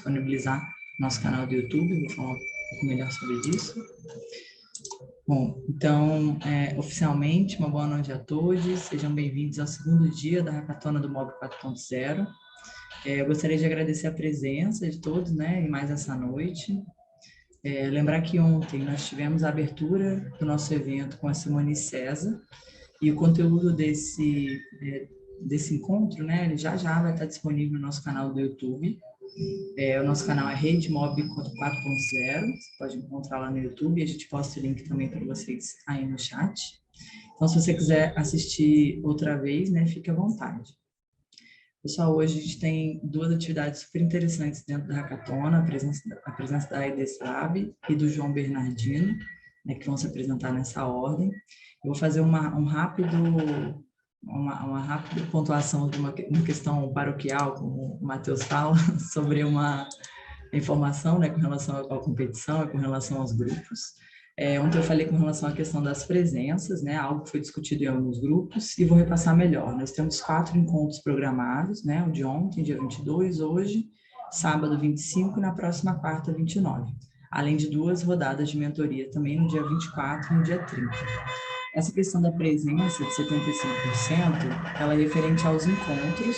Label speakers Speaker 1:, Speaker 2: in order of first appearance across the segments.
Speaker 1: disponibilizar no nosso canal do YouTube, vou falar um pouco melhor sobre isso. Bom, então, oficialmente, uma boa noite a todos, sejam bem-vindos ao segundo dia da Hackathon do Mob 4.0. Eu gostaria de agradecer a presença de todos, né, e mais essa noite. Lembrar que ontem nós tivemos a abertura do nosso evento com a Simone César, e o conteúdo desse encontro, né, ele já vai estar disponível no nosso canal do YouTube. O nosso canal é Rede Mob 4.0, você pode encontrar lá no YouTube, a gente posta o link também para vocês aí no chat. Então, se você quiser assistir outra vez, né, fique à vontade. Pessoal, hoje a gente tem duas atividades super interessantes dentro da Hackathon, a presença da Aide Slab e do João Bernardino, né, que vão se apresentar nessa ordem. Eu vou fazer uma rápida pontuação de uma questão paroquial, como o Matheus fala, sobre uma informação, né, com relação à competição e com relação aos grupos. Ontem eu falei com relação à questão das presenças, né, algo que foi discutido em alguns grupos, e vou repassar melhor. Nós temos 4 encontros programados, né, o de ontem, dia 22, hoje, sábado 25 e na próxima quarta, 29. Além de 2 rodadas de mentoria também no dia 24 e no dia 30. Essa questão da presença de 75%, ela é referente aos encontros,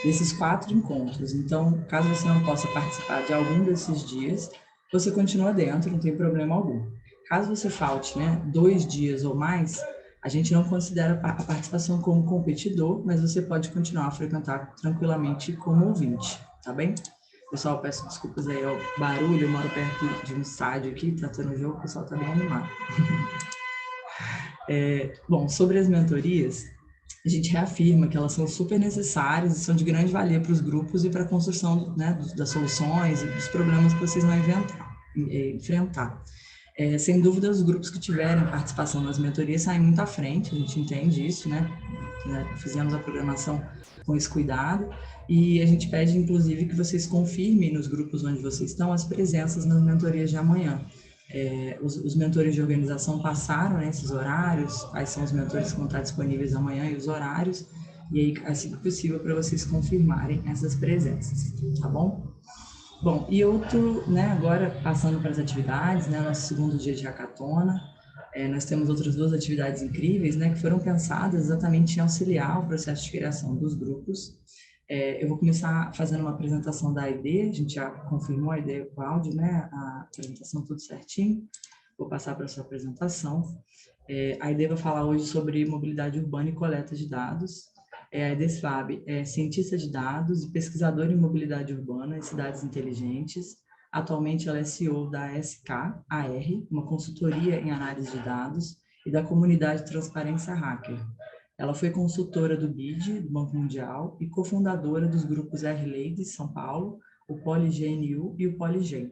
Speaker 1: desses 4 encontros. Então, caso você não possa participar de algum desses dias, você continua dentro, não tem problema algum. Caso você falte, né, 2 dias ou mais, a gente não considera a participação como competidor, mas você pode continuar a frequentar tranquilamente como ouvinte, tá bem? Pessoal, peço desculpas aí ao barulho, eu moro perto de um estádio aqui, tá tendo jogo, o pessoal tá bem animado. Bom, sobre as mentorias, a gente reafirma que elas são super necessárias e são de grande valia para os grupos e para a construção, né, das soluções e dos problemas que vocês vão enfrentar. Sem dúvida, os grupos que tiverem participação nas mentorias saem muito à frente, a gente entende isso, né? Fizemos a programação com esse cuidado e a gente pede, inclusive, que vocês confirmem nos grupos onde vocês estão as presenças nas mentorias de amanhã. Os mentores de organização passaram, né, esses horários, quais são os mentores que vão estar disponíveis amanhã e os horários, e aí, assim que possível, para vocês confirmarem essas presenças, tá bom? Bom, e outro, né, agora passando para as atividades, né, nosso segundo dia de hackathon, nós temos outras 2 atividades incríveis, né, que foram pensadas exatamente em auxiliar o processo de criação dos grupos. Eu vou começar fazendo uma apresentação da ID, a gente já confirmou a ideia com o áudio, né, a apresentação tudo certinho. Vou passar para a sua apresentação. A ID vai falar hoje sobre mobilidade urbana e coleta de dados. A ID Slab é cientista de dados e pesquisadora em mobilidade urbana e cidades inteligentes. Atualmente ela é CEO da SKAR, uma consultoria em análise de dados, e da comunidade Transparência Hacker. Ela foi consultora do BID, do Banco Mundial, e cofundadora dos grupos R-Lady São Paulo, o PoliGNU e o PoliGen.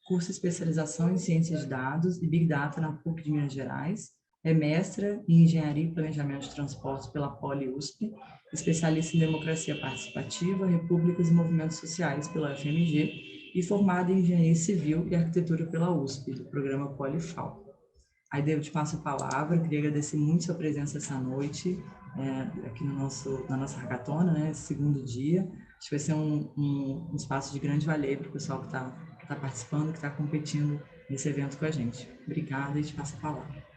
Speaker 1: Cursa especialização em Ciências de Dados e Big Data na PUC de Minas Gerais. É mestra em Engenharia e Planejamento de Transportes pela Poli-USP, especialista em Democracia Participativa, Repúblicas e Movimentos Sociais pela FMG e formada em Engenharia Civil e Arquitetura pela USP, do programa Polifal. Aí eu te passo a palavra, queria agradecer muito sua presença essa noite, aqui na nossa hackathon, né, esse segundo dia. Acho que vai ser um espaço de grande valia para o pessoal que está participando, que está competindo nesse evento com a gente. Obrigada e te passo a palavra.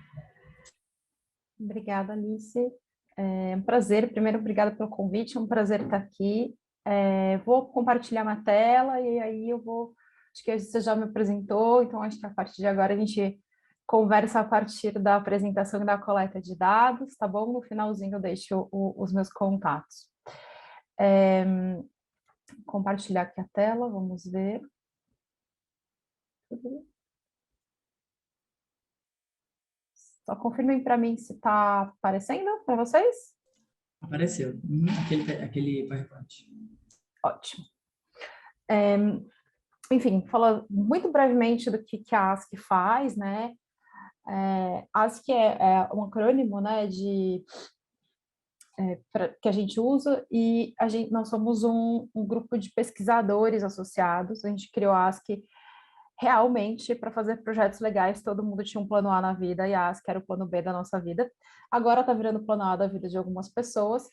Speaker 2: Obrigada, Alice. É um prazer. Primeiro, obrigada pelo convite, é um prazer estar aqui. Vou compartilhar uma tela e aí acho que você já me apresentou, então acho que a partir de agora a gente conversa a partir da apresentação e da coleta de dados, tá bom? No finalzinho eu deixo os meus contatos. Compartilhar aqui a tela, vamos ver. Só confirmem para mim se está aparecendo para vocês.
Speaker 1: Apareceu, aquele PowerPoint.
Speaker 2: Ótimo. Enfim, falando muito brevemente do que a ASC faz, né? ASC é um acrônimo, né, que a gente usa, e nós somos um grupo de pesquisadores associados. A gente criou a ASC realmente para fazer projetos legais. Todo mundo tinha um plano A na vida, e a ASC era o plano B da nossa vida. Agora está virando o plano A da vida de algumas pessoas,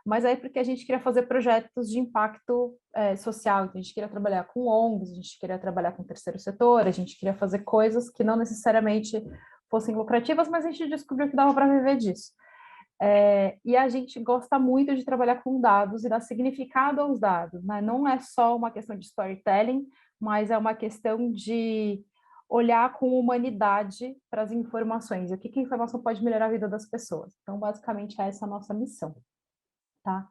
Speaker 2: mas aí porque a gente queria fazer projetos de impacto social, então a gente queria trabalhar com ONGs, a gente queria trabalhar com o terceiro setor, a gente queria fazer coisas que não necessariamente fossem lucrativas, mas a gente descobriu que dava para viver disso. E a gente gosta muito de trabalhar com dados e dar significado aos dados, né? Não é só uma questão de storytelling, mas é uma questão de olhar com humanidade para as informações, o que a informação pode melhorar a vida das pessoas. Então, basicamente, essa é a nossa missão, tá?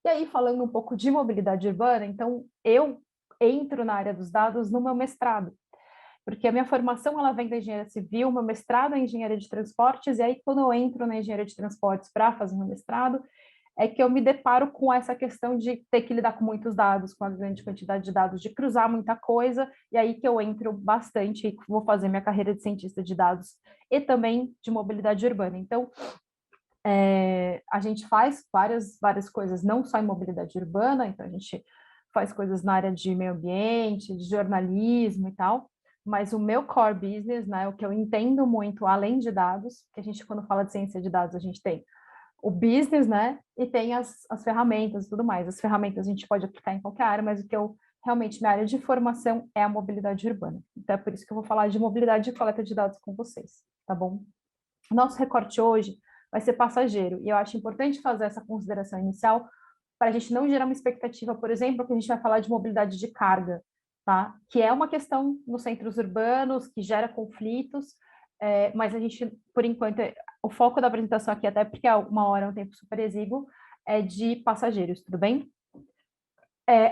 Speaker 2: E aí, falando um pouco de mobilidade urbana, então, eu entro na área dos dados no meu mestrado, porque a minha formação ela vem da engenharia civil, meu mestrado é em engenharia de transportes, e aí quando eu entro na engenharia de transportes para fazer meu mestrado, é que eu me deparo com essa questão de ter que lidar com muitos dados, com a grande quantidade de dados, de cruzar muita coisa, e aí que eu entro bastante e vou fazer minha carreira de cientista de dados e também de mobilidade urbana. Então, a gente faz várias coisas, não só em mobilidade urbana, então a gente faz coisas na área de meio ambiente, de jornalismo e tal, mas o meu core business, né, o que eu entendo muito, além de dados, que a gente, quando fala de ciência de dados, a gente tem o business, né, e tem as ferramentas e tudo mais. As ferramentas a gente pode aplicar em qualquer área, mas o que eu realmente, minha área de formação é a mobilidade urbana. Então é por isso que eu vou falar de mobilidade e coleta de dados com vocês, tá bom? Nosso recorte hoje vai ser passageiro, e eu acho importante fazer essa consideração inicial para a gente não gerar uma expectativa, por exemplo, que a gente vai falar de mobilidade de carga, tá? Que é uma questão nos centros urbanos, que gera conflitos, mas a gente, por enquanto, o foco da apresentação aqui, até porque é uma hora, é um tempo super exíguo, é de passageiros, tudo bem?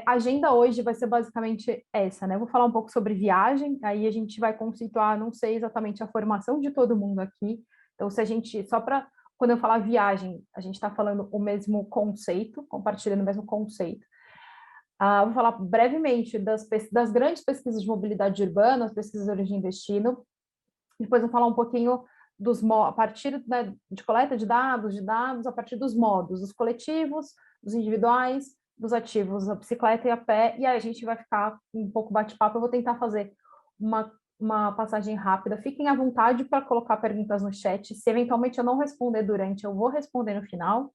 Speaker 2: A agenda hoje vai ser basicamente essa, né? Eu vou falar um pouco sobre viagem, aí a gente vai conceituar, não sei exatamente a formação de todo mundo aqui, então se a gente, só para, quando eu falar viagem, a gente está falando o mesmo conceito, compartilhando o mesmo conceito. Vou falar brevemente das grandes pesquisas de mobilidade urbana, as pesquisas de origem e destino, depois vou falar um pouquinho a partir, né, de coleta de dados a partir dos modos, dos coletivos, dos individuais, dos ativos, a bicicleta e a pé, e aí a gente vai ficar um pouco bate-papo, eu vou tentar fazer uma passagem rápida. Fiquem à vontade para colocar perguntas no chat, se eventualmente eu não responder durante, eu vou responder no final.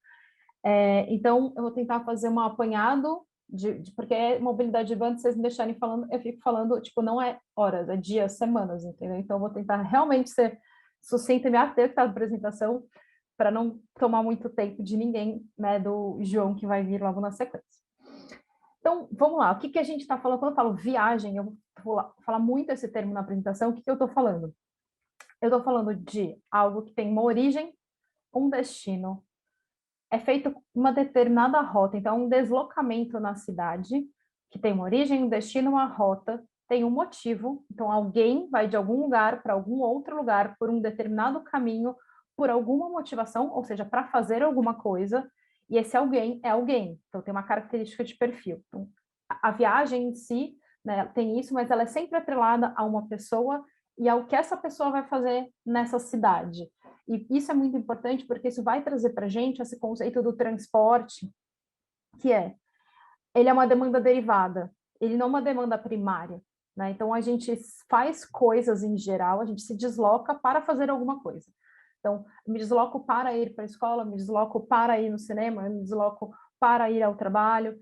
Speaker 2: Então, eu vou tentar fazer um apanhado, porque mobilidade urbana, se vocês me deixarem falando, eu fico falando, tipo, não é horas, é dias, semanas, entendeu? Então, eu vou tentar realmente ser sucinta e me ater à apresentação, para não tomar muito tempo de ninguém, né, do João, que vai vir logo na sequência. Então, vamos lá, o que a gente está falando? Quando eu falo viagem, eu vou falar muito esse termo na apresentação, o que eu estou falando? Eu estou falando de algo que tem uma origem, um destino, é feito uma determinada rota, então um deslocamento na cidade, que tem uma origem, um destino, uma rota, tem um motivo, então alguém vai de algum lugar para algum outro lugar por um determinado caminho, por alguma motivação, ou seja, para fazer alguma coisa, e esse alguém é alguém, então tem uma característica de perfil. Então, a viagem em si, né, tem isso, mas ela é sempre atrelada a uma pessoa e ao que essa pessoa vai fazer nessa cidade. E isso é muito importante porque isso vai trazer para a gente esse conceito do transporte, que ele é uma demanda derivada, ele não é uma demanda primária, né? Então, a gente faz coisas em geral, a gente se desloca para fazer alguma coisa. Então, me desloco para ir para a escola, me desloco para ir no cinema, me desloco para ir ao trabalho,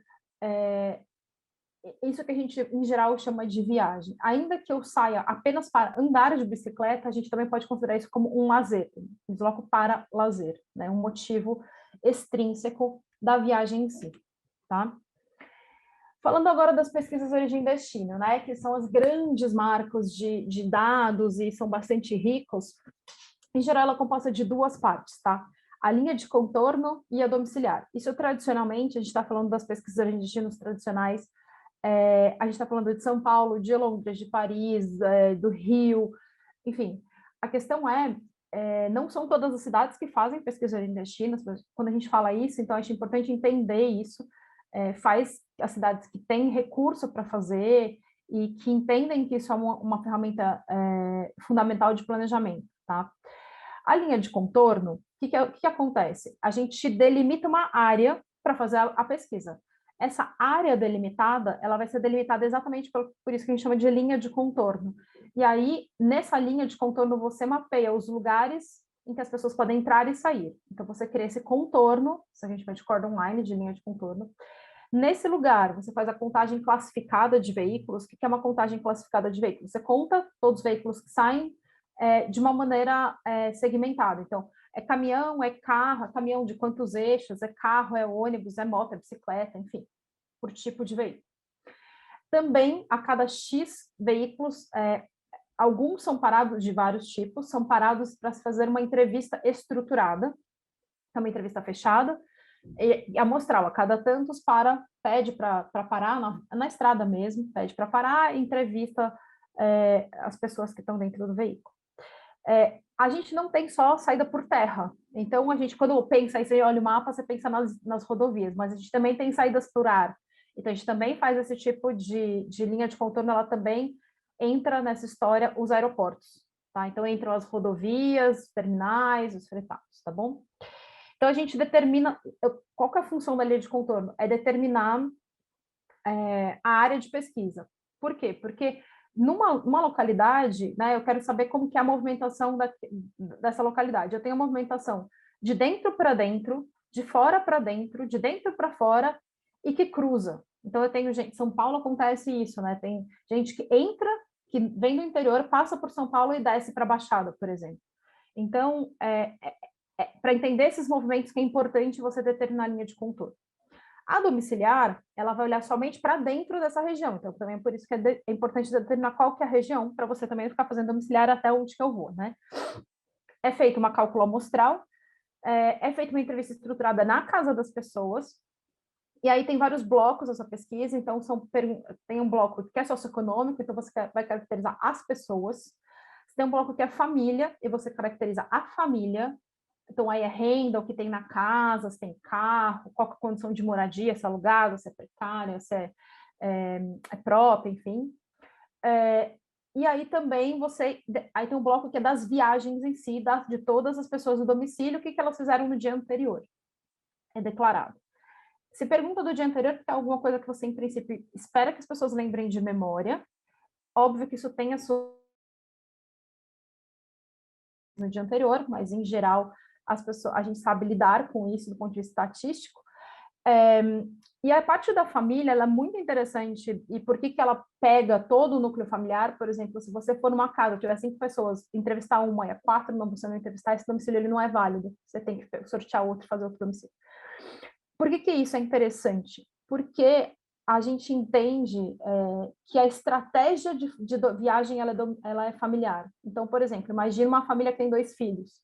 Speaker 2: isso que a gente, em geral, chama de viagem. Ainda que eu saia apenas para andar de bicicleta, a gente também pode considerar isso como um lazer. Me desloco para lazer, né? Um motivo extrínseco da viagem em si, tá? Falando agora das pesquisas de origem e destino, né? Que são os grandes marcos de dados e são bastante ricos. Em geral, ela é composta de duas partes, tá? A linha de contorno e a domiciliar. Isso, tradicionalmente, a gente está falando das pesquisas de origem e destinos tradicionais, a gente está falando de São Paulo, de Londres, de Paris, do Rio, enfim. A questão não são todas as cidades que fazem pesquisa de destinos, quando a gente fala isso, então acho importante entender isso, faz as cidades que têm recurso para fazer e que entendem que isso é uma ferramenta fundamental de planejamento, tá? A linha de contorno, o que acontece? A gente delimita uma área para fazer a pesquisa. Essa área delimitada, ela vai ser delimitada exatamente por isso que a gente chama de linha de contorno. E aí, nessa linha de contorno, você mapeia os lugares em que as pessoas podem entrar e sair. Então, você cria esse contorno, isso a gente chama de cordon line, de linha de contorno. Nesse lugar, você faz a contagem classificada de veículos. O que é uma contagem classificada de veículos? Você conta todos os veículos que saem de uma maneira segmentada. Então, é caminhão, é carro, é caminhão de quantos eixos, é carro, é ônibus, é moto, é bicicleta, enfim, por tipo de veículo. Também, a cada X veículos, alguns são parados de vários tipos, são parados para se fazer uma entrevista estruturada, é uma entrevista fechada, e amostral, a cada tantos pede para parar na estrada mesmo, pede para parar e entrevista as pessoas que estão dentro do veículo. A gente não tem só saída por terra, então a gente, quando pensa, aí você olha o mapa, você pensa nas rodovias, mas a gente também tem saídas por ar, então a gente também faz esse tipo de linha de contorno, ela também entra nessa história os aeroportos, tá? Então entram as rodovias, os terminais, os fretados, tá bom? Então, a gente determina... Qual que é a função da linha de contorno? É determinar a área de pesquisa. Por quê? Porque numa localidade, né, eu quero saber como que é a movimentação dessa localidade. Eu tenho a movimentação de dentro para dentro, de fora para dentro, de dentro para fora e que cruza. Então, eu tenho gente... São Paulo acontece isso, né? Tem gente que entra, que vem do interior, passa por São Paulo e desce para a Baixada, por exemplo. Então, para entender esses movimentos que é importante você determinar a linha de contorno. A domiciliar, ela vai olhar somente para dentro dessa região, então também é por isso que é importante determinar qual que é a região, para você também ficar fazendo domiciliar até onde que eu vou, né? É feita uma cálculo amostral, é feita uma entrevista estruturada na casa das pessoas, e aí tem vários blocos essa pesquisa, então tem um bloco que é socioeconômico, então você vai caracterizar as pessoas, você tem um bloco que é família, e você caracteriza a família. Então, aí é renda, o que tem na casa, se tem carro, qual é a condição de moradia, se é alugado, se é precária, se é própria, enfim. E aí também aí tem um bloco que é das viagens em si, de todas as pessoas do domicílio, o que elas fizeram no dia anterior. É declarado. Se pergunta do dia anterior, porque é alguma coisa que você, em princípio, espera que as pessoas lembrem de memória. Óbvio que isso tem a sua no dia anterior, mas em geral a gente sabe lidar com isso do ponto de vista estatístico. E a parte da família ela é muito interessante. E por que ela pega todo o núcleo familiar? Por exemplo, se você for numa casa, tiver 5 pessoas, entrevistar uma e a 4 não, você não entrevistar, esse domicílio ele não é válido. Você tem que sortear outro e fazer outro domicílio. Por que isso é interessante? Porque a gente entende que a estratégia de viagem ela é familiar. Então, por exemplo, imagina uma família que tem 2 filhos.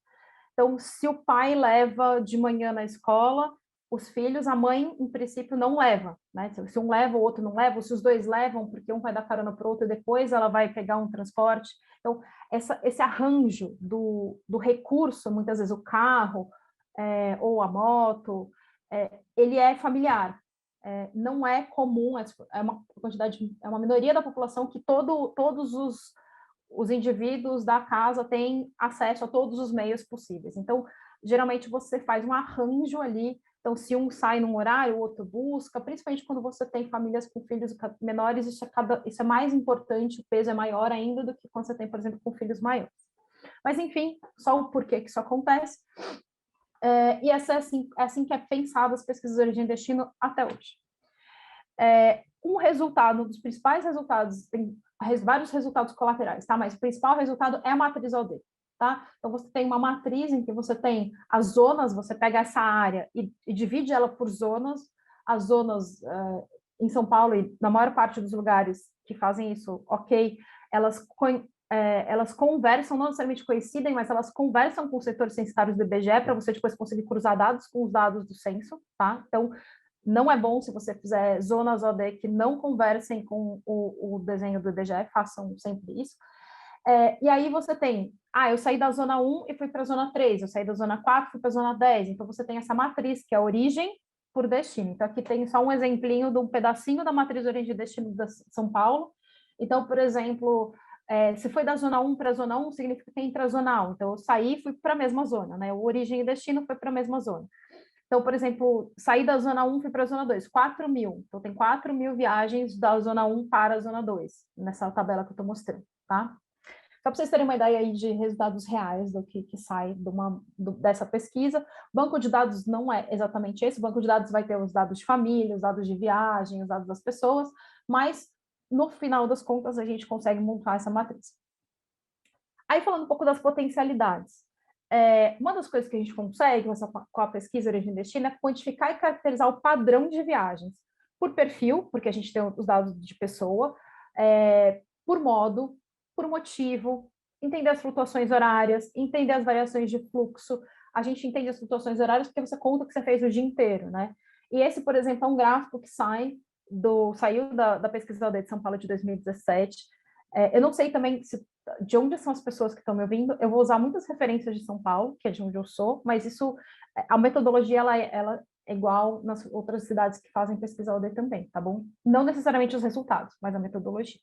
Speaker 2: Então, se o pai leva de manhã na escola, os filhos, a mãe, em princípio, não leva, né? Se um leva, o outro não leva, ou se os dois levam, porque um vai dar carona para o outro e depois ela vai pegar um transporte. Então, esse arranjo do recurso, muitas vezes o carro ou a moto, ele é familiar. Não é comum, é uma quantidade, é uma minoria da população que todos os indivíduos da casa têm acesso a todos os meios possíveis. Então, geralmente você faz um arranjo ali. Então, se um sai num horário, o outro busca, principalmente quando você tem famílias com filhos menores, isso é mais importante, o peso é maior ainda do que quando você tem, por exemplo, com filhos maiores. Mas, enfim, só o porquê que isso acontece. E essa é assim que é pensado as pesquisas de origem e destino até hoje. Um resultado, um dos principais resultados, tem vários resultados colaterais, tá? Mas o principal resultado é a matriz OD, tá? Então, você tem uma matriz em que você tem as zonas, você pega essa área e divide ela por zonas. As zonas em São Paulo e na maior parte dos lugares que fazem isso, ok, elas conversam, não necessariamente coincidem, mas elas conversam com os setores censitários do IBGE para você depois conseguir cruzar dados com os dados do censo, tá? Então, não é bom se você fizer zonas OD que não conversem com o desenho do IBGE, façam sempre isso. E aí você tem, eu saí da zona 1 e fui para a zona 3, eu saí da zona 4 e fui para a zona 10, então você tem essa matriz, que é a origem por destino. Então aqui tem só um exemplinho de um pedacinho da matriz de origem e destino de São Paulo. Então, por exemplo, se foi da zona 1 para a zona 1, significa que é intrazonal. Então eu saí e fui para a mesma zona, né? O origem e destino foi para a mesma zona. Então, por exemplo, saí da zona 1 e fui para a zona 2, 4.000. Então, tem 4.000 viagens da zona 1 para a zona 2, nessa tabela que eu estou mostrando, tá? para vocês terem uma ideia aí de resultados reais do que sai dessa pesquisa, banco de dados não é exatamente esse, o banco de dados vai ter os dados de família, os dados de viagem, os dados das pessoas, mas no final das contas a gente consegue montar essa matriz. Aí falando um pouco das potencialidades, uma das coisas que a gente consegue com a pesquisa Origem e Destino é quantificar e caracterizar o padrão de viagens, por perfil, porque a gente tem os dados de pessoa, por modo, por motivo, entender as flutuações horárias, entender as variações de fluxo. A gente entende as flutuações horárias porque você conta o que você fez o dia inteiro, né? E esse, por exemplo, é um gráfico que saiu da pesquisa da OAB de São Paulo de 2017. Eu não sei também de onde são as pessoas que estão me ouvindo. Eu vou usar muitas referências de São Paulo, que é de onde eu sou, mas a metodologia ela é igual nas outras cidades que fazem pesquisa OAB também, tá bom? Não necessariamente os resultados, mas a metodologia.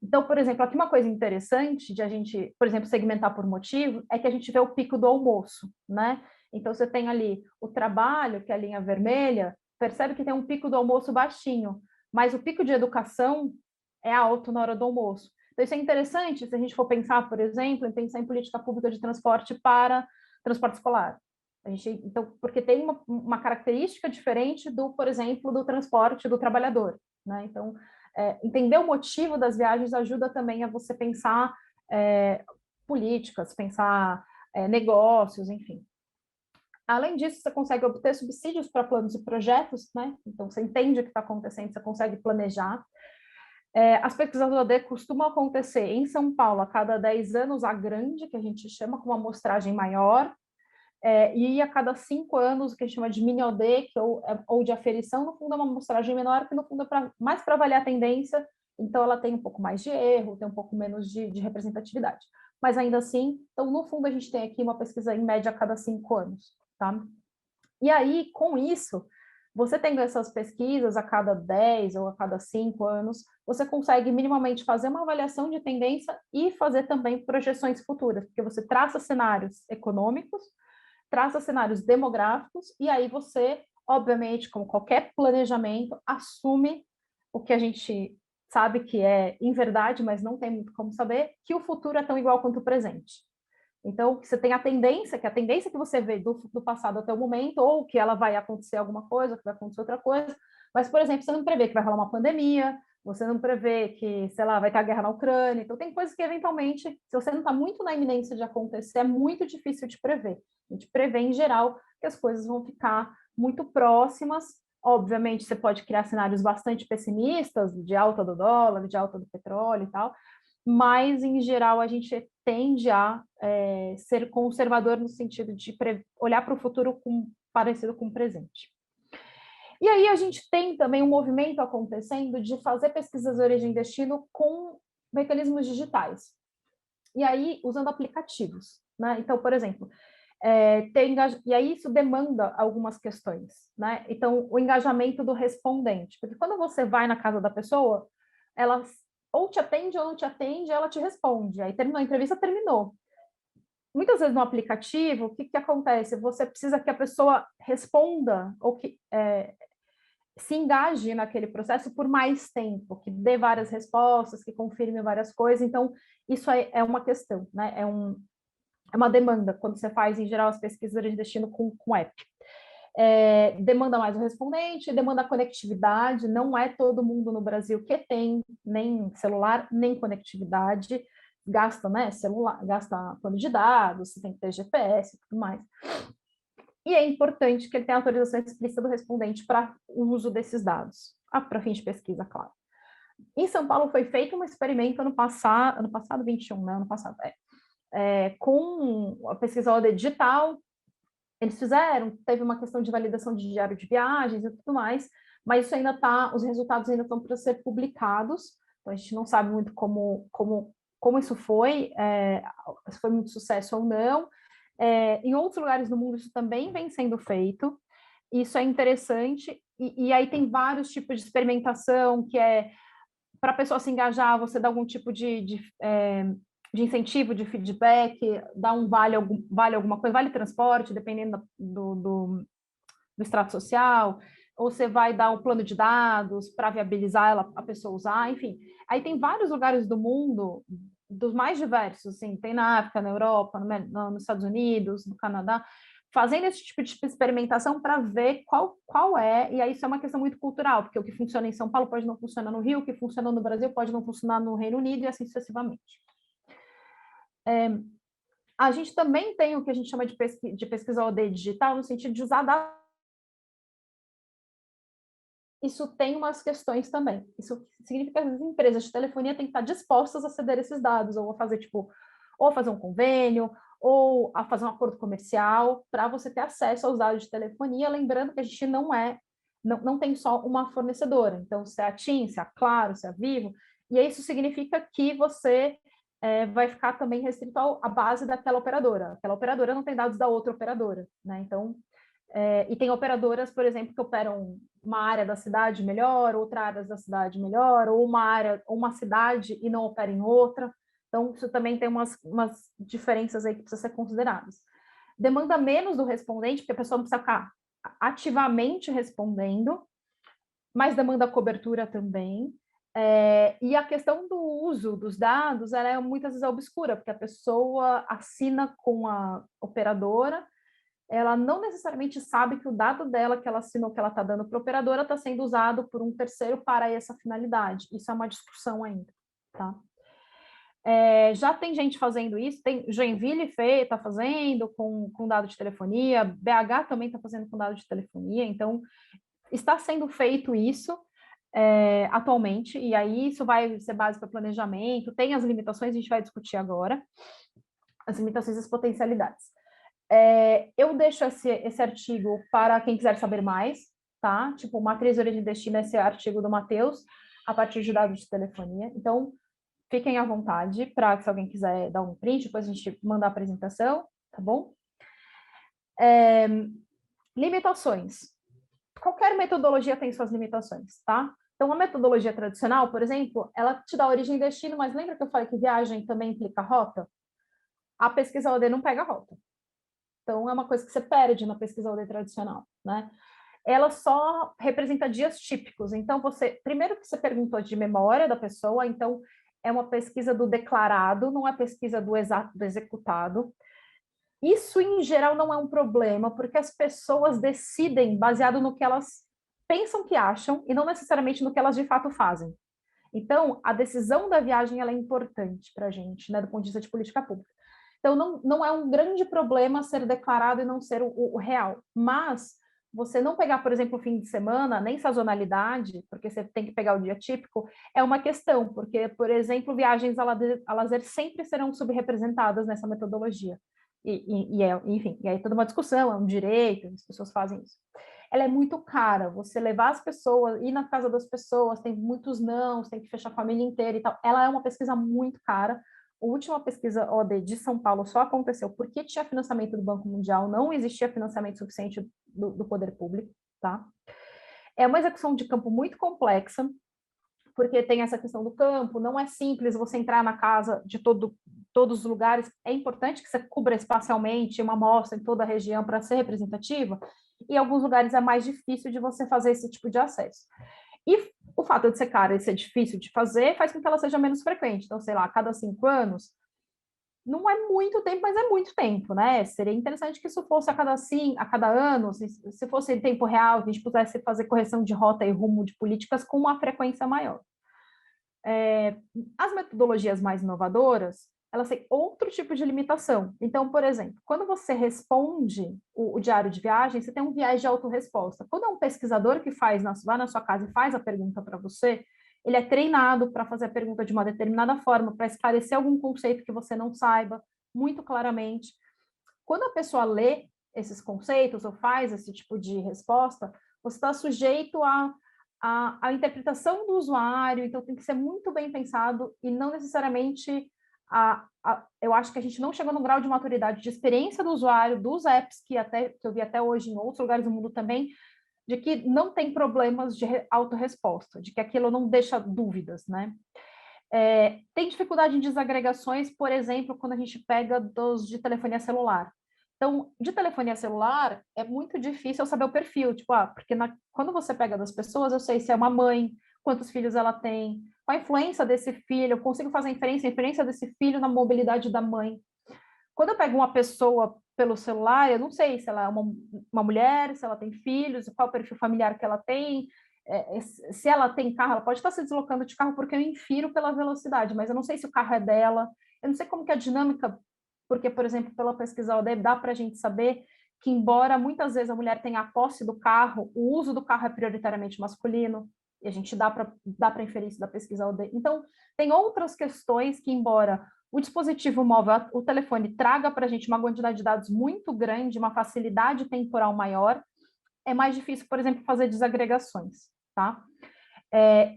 Speaker 2: Então, por exemplo, aqui uma coisa interessante de a gente, por exemplo, segmentar por motivo, é que a gente vê o pico do almoço, né? Então, você tem ali o trabalho, que é a linha vermelha, percebe que tem um pico do almoço baixinho, mas o pico de educação é alto na hora do almoço. Então, isso é interessante se a gente for pensar, por exemplo, em pensar em política pública de transporte para transporte escolar. Então, porque tem uma característica diferente por exemplo, do transporte do trabalhador, né? Então, entender o motivo das viagens ajuda também a você pensar políticas, pensar negócios, enfim. Além disso, você consegue obter subsídios para planos e projetos, né? Então, você entende o que está acontecendo, você consegue planejar. As pesquisas do OAD costumam acontecer em São Paulo a cada 10 anos, a grande, que a gente chama, com uma amostragem maior, e a cada 5 anos, o que a gente chama de mini OD, ou de aferição, no fundo é uma amostragem menor, que no fundo é mais para avaliar a tendência, então ela tem um pouco mais de erro, tem um pouco menos de representatividade. Mas ainda assim, então no fundo a gente tem aqui uma pesquisa em média a cada 5 anos, tá? E aí, com isso, você tendo essas pesquisas a cada 10 ou a cada 5 anos, você consegue minimamente fazer uma avaliação de tendência e fazer também projeções futuras, porque você traça cenários econômicos, traça cenários demográficos, e aí você, obviamente, como qualquer planejamento, assume o que a gente sabe que é em verdade, mas não tem muito como saber, que o futuro é tão igual quanto o presente. Então, você tem a tendência, que é a tendência que você vê do passado até o momento, ou que ela vai acontecer alguma coisa, ou que vai acontecer outra coisa, mas, por exemplo, você não prevê que vai rolar uma pandemia, você não prevê que, sei lá, vai ter a guerra na Ucrânia, então tem coisas que, eventualmente, se você não está muito na iminência de acontecer, é muito difícil de prever. A gente prevê, em geral, que as coisas vão ficar muito próximas. Obviamente, você pode criar cenários bastante pessimistas, de alta do dólar, de alta do petróleo e tal, mas, em geral, a gente tende a ser conservador no sentido de olhar para o futuro parecido com o presente. E aí a gente tem também um movimento acontecendo de fazer pesquisas de origem e destino com mecanismos digitais. E aí, usando aplicativos, né? Então, por exemplo, e aí isso demanda algumas questões, né? Então, o engajamento do respondente, porque quando você vai na casa da pessoa, ela ou te atende ou não te atende, ela te responde. Aí terminou a entrevista, terminou. Muitas vezes no aplicativo, o que acontece? Você precisa que a pessoa responda ou que se engaje naquele processo por mais tempo, que dê várias respostas, que confirme várias coisas. Então, isso é uma questão, né? É uma demanda quando você faz, em geral, as pesquisas de destino com app. Demanda mais o respondente, demanda a conectividade, não é todo mundo no Brasil que tem nem celular, nem conectividade, gasta, né, celular, gasta plano de dados, você tem que ter GPS e tudo mais. E é importante que ele tenha autorização explícita do respondente para o uso desses dados, para fim de pesquisa, claro. Em São Paulo foi feito um experimento ano passado 21, né, ano passado, com a pesquisa OAD digital. Eles teve uma questão de validação de diário de viagens e tudo mais, mas isso ainda os resultados ainda estão para ser publicados, então a gente não sabe muito como isso foi, se foi muito sucesso ou não. Em outros lugares do mundo isso também vem sendo feito, isso é interessante, e aí tem vários tipos de experimentação, que para a pessoa se engajar, você dá algum tipo de incentivo, de feedback, dá vale alguma coisa, vale transporte, dependendo do extrato social, ou você vai dar um plano de dados para viabilizar a pessoa usar, enfim. Aí tem vários lugares do mundo, dos mais diversos, assim, tem na África, na Europa, nos Estados Unidos, no Canadá, fazendo esse tipo de experimentação para ver qual é, e aí isso é uma questão muito cultural, porque o que funciona em São Paulo pode não funcionar no Rio, o que funciona no Brasil pode não funcionar no Reino Unido, e assim sucessivamente. A gente também tem o que a gente chama de pesquisa OD digital, no sentido de usar dados. Isso tem umas questões também. Isso significa que as empresas de telefonia têm que estar dispostas a ceder esses dados, ou a fazer, ou a fazer um convênio, ou a fazer um acordo comercial, para você ter acesso aos dados de telefonia, lembrando que a gente não tem só uma fornecedora. Então, se é a TIM, se é a Claro, se é a Vivo, e isso significa que você vai ficar também restrito à base daquela operadora. Aquela operadora não tem dados da outra operadora, né? Então, e tem operadoras, por exemplo, que operam uma área da cidade melhor, outra área da cidade melhor, ou uma cidade e não opera em outra. Então, isso também tem umas diferenças aí que precisam ser consideradas. Demanda menos do respondente, porque a pessoa não precisa ficar ativamente respondendo, mas demanda cobertura também. E a questão do uso dos dados, ela é muitas vezes obscura, porque a pessoa assina com a operadora, ela não necessariamente sabe que o dado dela que ela assinou, que ela está dando para a operadora, está sendo usado por um terceiro para essa finalidade. Isso é uma discussão ainda, tá? Já tem gente fazendo isso, tem Joinville está fazendo com dado de telefonia, BH também está fazendo com dado de telefonia, então está sendo feito isso atualmente, e aí isso vai ser base para planejamento, tem as limitações, a gente vai discutir agora, as limitações e as potencialidades. Eu deixo esse artigo para quem quiser saber mais, tá? Tipo, matriz de origem e destino, esse artigo do Matheus, a partir de dados de telefonia. Então, fiquem à vontade para, se alguém quiser dar um print, depois a gente manda a apresentação, tá bom? Limitações. Qualquer metodologia tem suas limitações, tá? Então, a metodologia tradicional, por exemplo, ela te dá origem e destino, mas lembra que eu falei que viagem também implica rota? A pesquisa OD não pega rota. Então, é uma coisa que você perde na pesquisa OD tradicional, né? Ela só representa dias típicos. Então, primeiro que você perguntou de memória da pessoa, então é uma pesquisa do declarado, não é pesquisa do executado. Isso, em geral, não é um problema, porque as pessoas decidem baseado no que elas pensam que acham e não necessariamente no que elas de fato fazem. Então, a decisão da viagem ela é importante para a gente, né, do ponto de vista de política pública. Então, não é um grande problema ser declarado e não ser o real. Mas você não pegar, por exemplo, o fim de semana, nem sazonalidade, porque você tem que pegar o dia típico, é uma questão, porque, por exemplo, viagens a lazer sempre serão subrepresentadas nessa metodologia. Enfim, e aí toda uma discussão, é um direito, as pessoas fazem isso. Ela é muito cara, você levar as pessoas, ir na casa das pessoas, tem muitos nãos, tem que fechar a família inteira e tal. Ela é uma pesquisa muito cara. A última pesquisa OD de São Paulo só aconteceu porque tinha financiamento do Banco Mundial, não existia financiamento suficiente do poder público, tá? É uma execução de campo muito complexa, porque tem essa questão do campo, não é simples você entrar na casa de todos os lugares, é importante que você cubra espacialmente uma amostra em toda a região para ser representativa, e em alguns lugares é mais difícil de você fazer esse tipo de acesso. E o fato de ser cara e ser difícil de fazer faz com que ela seja menos frequente. Então, sei lá, a cada 5 anos, não é muito tempo, mas é muito tempo, né? Seria interessante que isso fosse a cada ano, se fosse em tempo real, a gente pudesse fazer correção de rota e rumo de políticas com uma frequência maior. As metodologias mais inovadoras, elas têm outro tipo de limitação. Então, por exemplo, quando você responde o diário de viagem, você tem um viés de autorresposta. Quando é um pesquisador que vai na sua casa e faz a pergunta para você, ele é treinado para fazer a pergunta de uma determinada forma, para esclarecer algum conceito que você não saiba muito claramente. Quando a pessoa lê esses conceitos ou faz esse tipo de resposta, você está sujeito a interpretação do usuário, então tem que ser muito bem pensado e não necessariamente eu acho que a gente não chegou no grau de maturidade de experiência do usuário, dos apps que eu vi até hoje em outros lugares do mundo também, de que não tem problemas de autorresposta, de que aquilo não deixa dúvidas, né? Tem dificuldade em desagregações, por exemplo, quando a gente pega dos de telefonia celular. Então, de telefonia celular, é muito difícil eu saber o perfil, tipo, porque quando você pega das pessoas, eu sei se é uma mãe quantos filhos ela tem, qual a influência desse filho, eu consigo fazer a inferência desse filho na mobilidade da mãe. Quando eu pego uma pessoa pelo celular, eu não sei se ela é uma mulher, se ela tem filhos, qual o perfil familiar que ela tem, se ela tem carro, ela pode estar se deslocando de carro porque eu infiro pela velocidade, mas eu não sei se o carro é dela, eu não sei como que é a dinâmica, porque, por exemplo, pela pesquisa ODE, dá para a gente saber que, embora muitas vezes a mulher tenha a posse do carro, o uso do carro é prioritariamente masculino, e a gente dá para inferir isso da pesquisa ODE. Então, tem outras questões que, embora o dispositivo móvel, o telefone, traga para a gente uma quantidade de dados muito grande, uma facilidade temporal maior, é mais difícil, por exemplo, fazer desagregações, tá?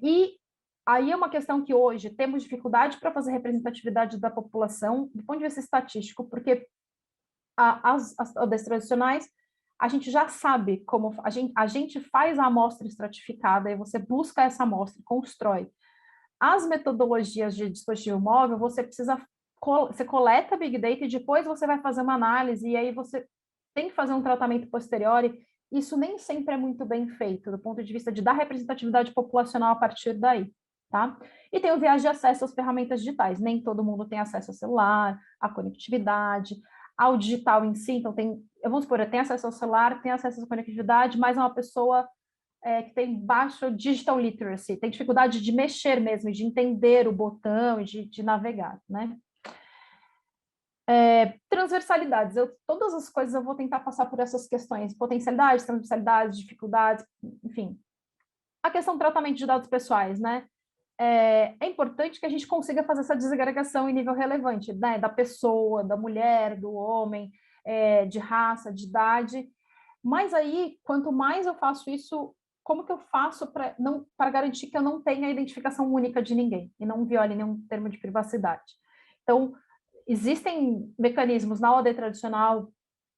Speaker 2: E aí é uma questão que hoje temos dificuldade para fazer representatividade da população do ponto de vista estatístico, porque as ODs tradicionais, a gente já sabe como a gente faz a amostra estratificada e você busca essa amostra, constrói. As metodologias de dispositivo móvel, você coleta Big Data e depois você vai fazer uma análise e aí você tem que fazer um tratamento posterior. Isso nem sempre é muito bem feito, do ponto de vista de dar representatividade populacional a partir daí, tá? E tem o viés de acesso às ferramentas digitais. Nem todo mundo tem acesso ao celular, à conectividade, ao digital em si. Então, vamos supor, eu tenho acesso ao celular, tenho acesso à conectividade, mas é uma pessoa que tem baixo digital literacy, tem dificuldade de mexer mesmo, de entender o botão e de navegar, né? Transversalidades, todas as coisas eu vou tentar passar por essas questões, potencialidades, transversalidades, dificuldades, enfim. A questão do tratamento de dados pessoais, né? É importante que a gente consiga fazer essa desagregação em nível relevante, né? Da pessoa, da mulher, do homem, de raça, de idade. Mas aí, quanto mais eu faço isso, como que eu faço para garantir que eu não tenha a identificação única de ninguém e não viole nenhum termo de privacidade? Então, existem mecanismos na OD tradicional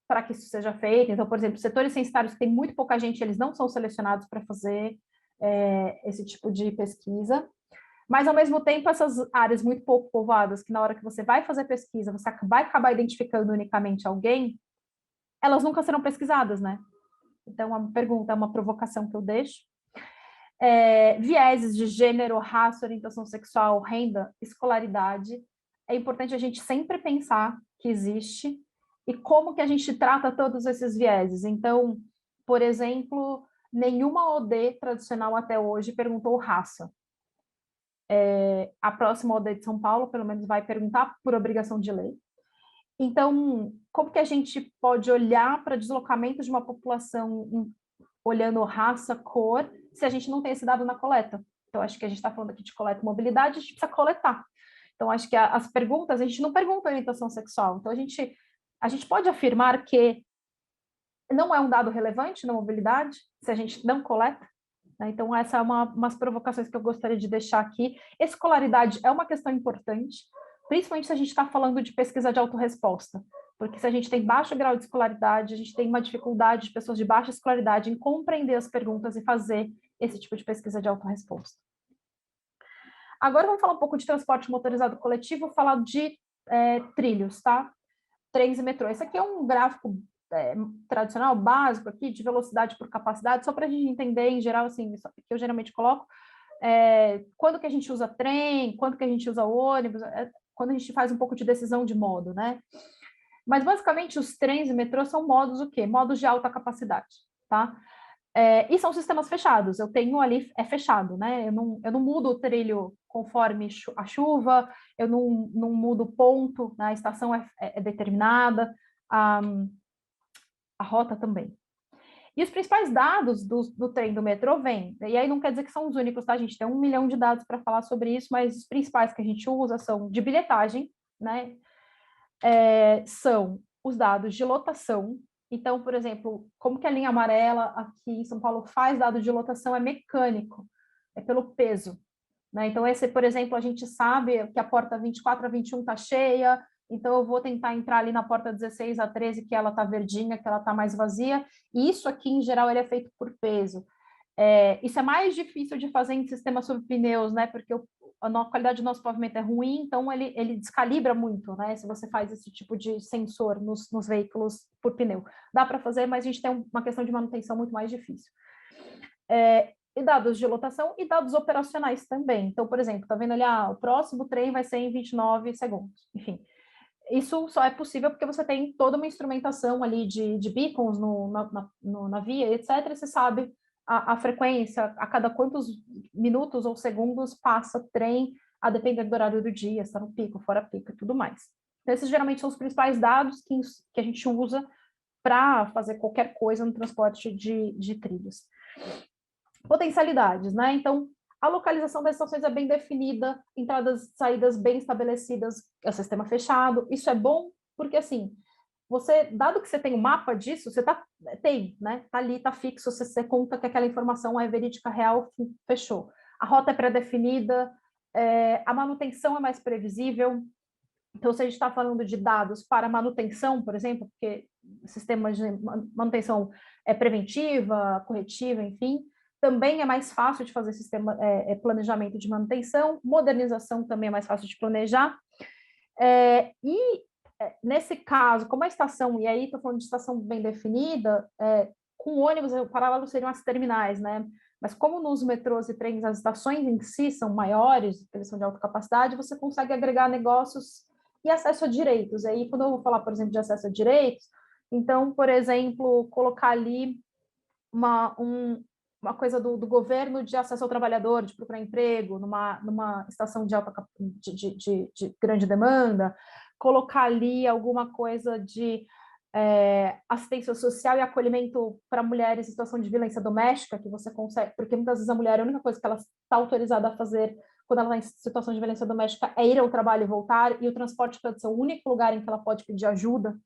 Speaker 2: para que isso seja feito. Então, por exemplo, setores censitários que tem muito pouca gente, eles não são selecionados para fazer esse tipo de pesquisa. Mas, ao mesmo tempo, essas áreas muito pouco povoadas, que na hora que você vai fazer pesquisa, você vai acabar identificando unicamente alguém, elas nunca serão pesquisadas, né? Então, uma pergunta, uma provocação que eu deixo. Vieses de gênero, raça, orientação sexual, renda, escolaridade. É importante a gente sempre pensar que existe e como que a gente trata todos esses vieses. Então, por exemplo, nenhuma OD tradicional até hoje perguntou raça. A próxima OD de São Paulo, pelo menos, vai perguntar por obrigação de lei. Então, como que a gente pode olhar para deslocamento de uma população olhando raça, cor, se a gente não tem esse dado na coleta? Então, acho que a gente está falando aqui de coleta e mobilidade, a gente precisa coletar. Então, acho que as perguntas, a gente não pergunta orientação sexual. Então, a gente pode afirmar que não é um dado relevante na mobilidade, se a gente não coleta? Né? Então, essa é umas provocações que eu gostaria de deixar aqui. Escolaridade é uma questão importante, principalmente se a gente está falando de pesquisa de autorresposta, porque se a gente tem baixo grau de escolaridade, a gente tem uma dificuldade de pessoas de baixa escolaridade em compreender as perguntas e fazer esse tipo de pesquisa de autorresposta. Agora vamos falar um pouco de transporte motorizado coletivo, falar de trilhos, tá? Trens e metrô. Esse aqui é um gráfico tradicional, básico aqui, de velocidade por capacidade, só para a gente entender, em geral, assim, isso que eu geralmente coloco, quando que a gente usa trem, quando que a gente usa ônibus, quando a gente faz um pouco de decisão de modo, né? Mas, basicamente, os trens e metrôs são modos o quê? Modos de alta capacidade, tá? E são sistemas fechados, eu tenho ali, é fechado, né? Eu não mudo o trilho conforme a chuva, eu não mudo o ponto, né? A estação é determinada, a rota também. E os principais dados do trem do metrô vêm, e aí não quer dizer que são os únicos, tá? A gente tem 1 milhão de dados para falar sobre isso, mas os principais que a gente usa são de bilhetagem, né? São os dados de lotação. Então, por exemplo, como que a linha amarela aqui em São Paulo faz dado de lotação? É mecânico, é pelo peso. Né? Então, esse, por exemplo, a gente sabe que a porta 24 a 21 está cheia, então eu vou tentar entrar ali na porta 16 a 13, que ela está verdinha, que ela está mais vazia, e isso aqui, em geral, ele é feito por peso. Isso é mais difícil de fazer em sistema sobre pneus, né? Porque a qualidade do nosso pavimento é ruim, então ele descalibra muito, né? Se você faz esse tipo de sensor nos veículos por pneu. Dá para fazer, mas a gente tem uma questão de manutenção muito mais difícil. e dados de lotação e dados operacionais também. Então, por exemplo, tá vendo ali, o próximo trem vai ser em 29 segundos. Enfim, isso só é possível porque você tem toda uma instrumentação ali de beacons na via, etc. E você sabe a frequência, a cada quantos minutos ou segundos passa o trem, a depender do horário do dia, está no pico, fora pico e tudo mais. Então, esses geralmente são os principais dados que a gente usa para fazer qualquer coisa no transporte de trilhos. Potencialidades, né? Então, a localização das estações é bem definida, entradas e saídas bem estabelecidas, é o sistema fechado. Isso é bom porque, assim, dado que você tem um mapa disso, né? Tá ali, tá fixo, você conta que aquela informação é verídica, real, fechou. A rota é pré-definida, a manutenção é mais previsível. Então, se a gente está falando de dados para manutenção, por exemplo, porque sistemas de manutenção é preventiva, corretiva, enfim, também é mais fácil de fazer planejamento de manutenção, modernização também é mais fácil de planejar. Nesse caso, como a estação, e aí estou falando de estação bem definida, com ônibus, o paralelo seriam as terminais, né? Mas como nos metrôs e trens as estações em si são maiores, eles são de alta capacidade, você consegue agregar negócios e acesso a direitos. E aí, quando eu vou falar, por exemplo, de acesso a direitos, então, por exemplo, colocar ali uma coisa do governo de acesso ao trabalhador, de procurar emprego numa estação de grande demanda, colocar ali alguma coisa de assistência social e acolhimento para mulheres em situação de violência doméstica, que você consegue, porque muitas vezes a mulher, a única coisa que ela está autorizada a fazer quando ela está em situação de violência doméstica é ir ao trabalho e voltar, e o transporte pode ser o único lugar em que ela pode pedir ajuda.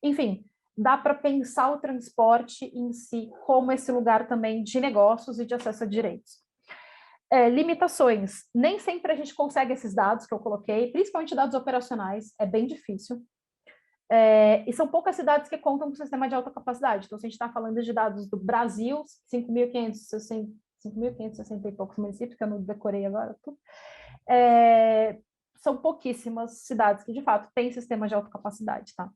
Speaker 2: Enfim, dá para pensar o transporte em si como esse lugar também de negócios e de acesso a direitos. Limitações. Nem sempre a gente consegue esses dados que eu coloquei, principalmente dados operacionais, é bem difícil. E são poucas cidades que contam com sistema de alta capacidade. Então, se a gente está falando de dados do Brasil, 5.560 e poucos municípios, que eu não decorei agora, tudo, são pouquíssimas cidades que, de fato, têm sistema de alta capacidade, tá?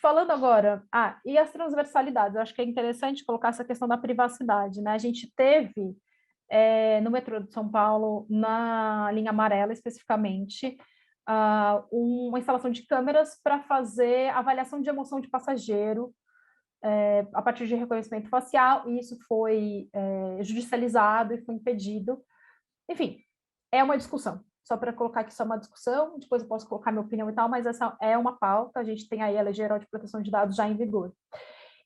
Speaker 2: Falando agora, e as transversalidades, eu acho que é interessante colocar essa questão da privacidade, né? A gente teve, no metrô de São Paulo, na linha amarela especificamente, uma instalação de câmeras para fazer avaliação de emoção de passageiro a partir de reconhecimento facial, e isso foi judicializado e foi impedido. Enfim, é uma discussão. Só para colocar aqui só uma discussão, depois eu posso colocar minha opinião e tal, mas essa é uma pauta, a gente tem aí a Lei Geral de Proteção de Dados já em vigor.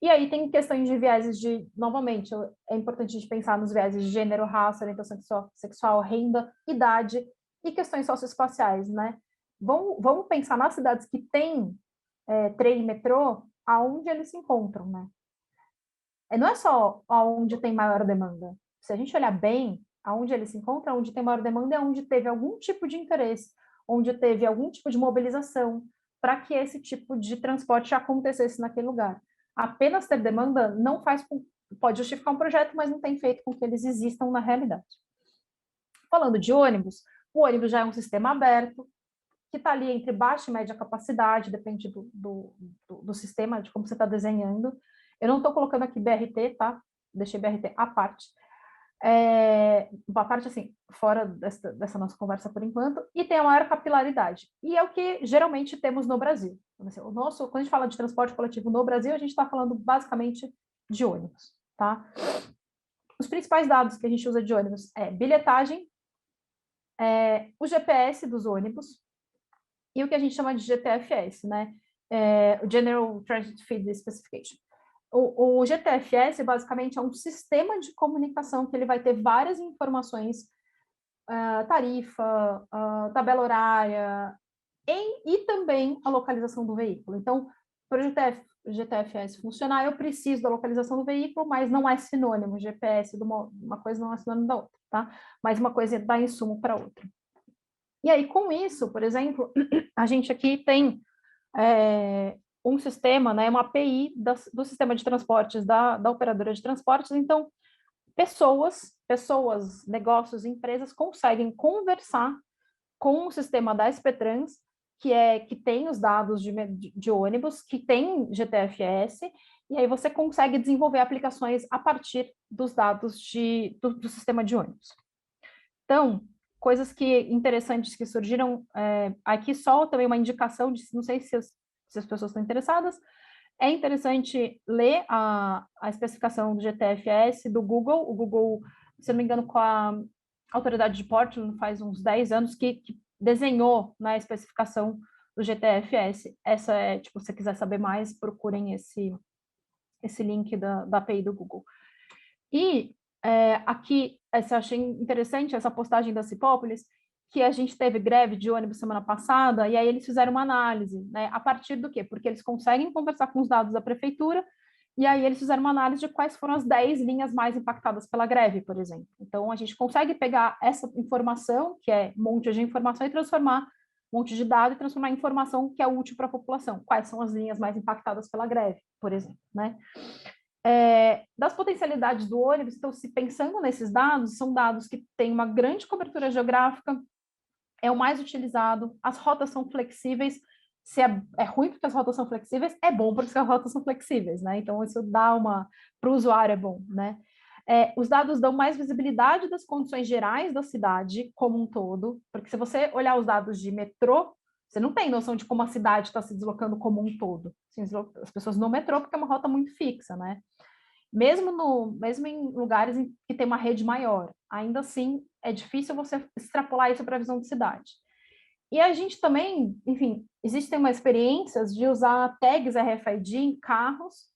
Speaker 2: E aí tem questões de vieses novamente, é importante a gente pensar nos vieses de gênero, raça, orientação sexual, renda, idade e questões socioespaciais, né? Vamos pensar nas cidades que têm trem e metrô, aonde eles se encontram, né? Não é só aonde tem maior demanda. Se a gente olhar bem, aonde ele se encontra, onde tem maior demanda é onde teve algum tipo de interesse, onde teve algum tipo de mobilização para que esse tipo de transporte acontecesse naquele lugar. Apenas ter demanda não pode justificar um projeto, mas não tem feito com que eles existam na realidade. Falando de ônibus, o ônibus já é um sistema aberto, que está ali entre baixa e média capacidade, depende do sistema, de como você está desenhando. Eu não estou colocando aqui BRT, tá? Deixei BRT à parte. Uma parte assim, fora dessa nossa conversa por enquanto, e tem a maior capilaridade. E é o que geralmente temos no Brasil. Quando a gente fala de transporte coletivo no Brasil, a gente está falando basicamente de ônibus, tá? Os principais dados que a gente usa de ônibus é bilhetagem, o GPS dos ônibus e o que a gente chama de GTFS, né? O General Transit Feed Specification. O GTFS, basicamente, é um sistema de comunicação que ele vai ter várias informações, tarifa, tabela horária, e também a localização do veículo. Então, para o GTFS funcionar, eu preciso da localização do veículo, mas não é sinônimo. GPS de uma coisa não é sinônimo da outra, tá? Mas uma coisa dá insumo para outra. E aí, com isso, por exemplo, a gente aqui tem um sistema, né, uma API do sistema de transportes da operadora de transportes. Então, pessoas, negócios, empresas conseguem conversar com o sistema da SP Trans que tem os dados de ônibus, que tem GTFS, e aí você consegue desenvolver aplicações a partir dos dados do sistema de ônibus. Então, coisas interessantes que surgiram, aqui só também uma indicação, não sei se as pessoas estão interessadas, é interessante ler a especificação do GTFS do Google. O Google, se não me engano, com a autoridade de Portland, faz uns 10 anos, que desenhou, né, a especificação do GTFS. Essa é, tipo, se você quiser saber mais, procurem esse link da API do Google. E aqui, eu achei interessante essa postagem da Cipópolis, que a gente teve greve de ônibus semana passada, e aí eles fizeram uma análise, né? A partir do quê? Porque eles conseguem conversar com os dados da prefeitura, e aí eles fizeram uma análise de quais foram as 10 linhas mais impactadas pela greve, por exemplo. Então, a gente consegue pegar essa informação, que é um monte de informação, e transformar um monte de dado e transformar em informação que é útil para a população. Quais são as linhas mais impactadas pela greve, por exemplo, né? Das potencialidades do ônibus, então, se pensando nesses dados, são dados que têm uma grande cobertura geográfica, é o mais utilizado, as rotas são flexíveis. Se é ruim porque as rotas são flexíveis, é bom porque as rotas são flexíveis, né? Então, isso dá para o usuário, é bom, né? Os dados dão mais visibilidade das condições gerais da cidade como um todo, porque se você olhar os dados de metrô, você não tem noção de como a cidade está se deslocando como um todo. Assim, as pessoas no metrô, porque é uma rota muito fixa, né? Mesmo em lugares em que tem uma rede maior, ainda assim é difícil você extrapolar isso para a visão de cidade. E a gente também, enfim, existem umas experiências de usar tags RFID em carros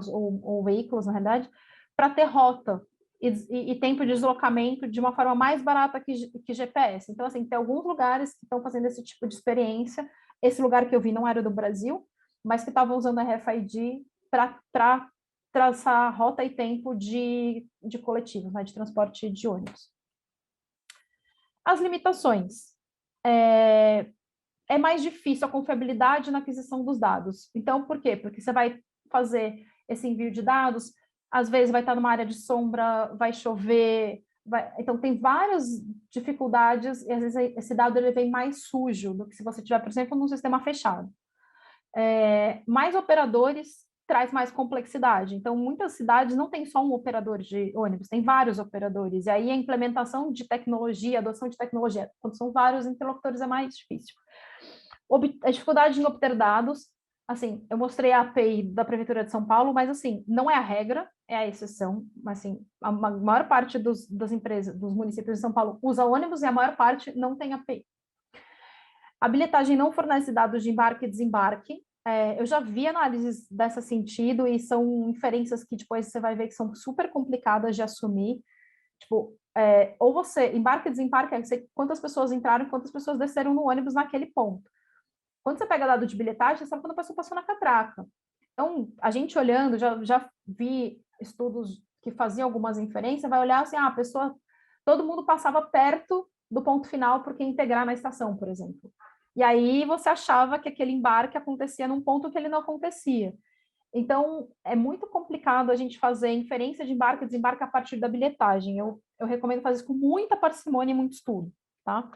Speaker 2: ou veículos, na realidade, para ter rota e tempo de deslocamento de uma forma mais barata que GPS. Então, assim, tem alguns lugares que estão fazendo esse tipo de experiência. Esse lugar que eu vi não era do Brasil, mas que estavam usando RFID para traçar rota e tempo de coletivos, né, de transporte de ônibus. As limitações. É mais difícil a confiabilidade na aquisição dos dados. Então, por quê? Porque você vai fazer esse envio de dados, às vezes vai estar numa área de sombra, vai chover, então tem várias dificuldades, e às vezes esse dado ele vem mais sujo do que se você tiver, por exemplo, num sistema fechado. Mais operadores traz mais complexidade. Então, muitas cidades não tem só um operador de ônibus, tem vários operadores. E aí a implementação de tecnologia, a adoção de tecnologia, quando são vários interlocutores, é mais difícil. A dificuldade em obter dados, assim, eu mostrei a API da Prefeitura de São Paulo, mas, assim, não é a regra, é a exceção. Mas, assim, a maior parte das empresas, dos municípios de São Paulo usa ônibus e a maior parte não tem API. A bilhetagem não fornece dados de embarque e desembarque. Eu já vi análises desse sentido e são inferências que depois você vai ver que são super complicadas de assumir. Tipo, ou você embarque e desembarque, quantas pessoas entraram e quantas pessoas desceram no ônibus naquele ponto. Quando você pega dado de bilhetagem, você sabe quando a pessoa passou na catraca. Então, a gente olhando, já vi estudos que faziam algumas inferências, vai olhar assim, a pessoa, todo mundo passava perto do ponto final porque ia integrar na estação, por exemplo. E aí você achava que aquele embarque acontecia num ponto que ele não acontecia. Então, é muito complicado a gente fazer inferência de embarque e desembarque a partir da bilhetagem. Eu recomendo fazer isso com muita parcimônia e muito estudo, tá?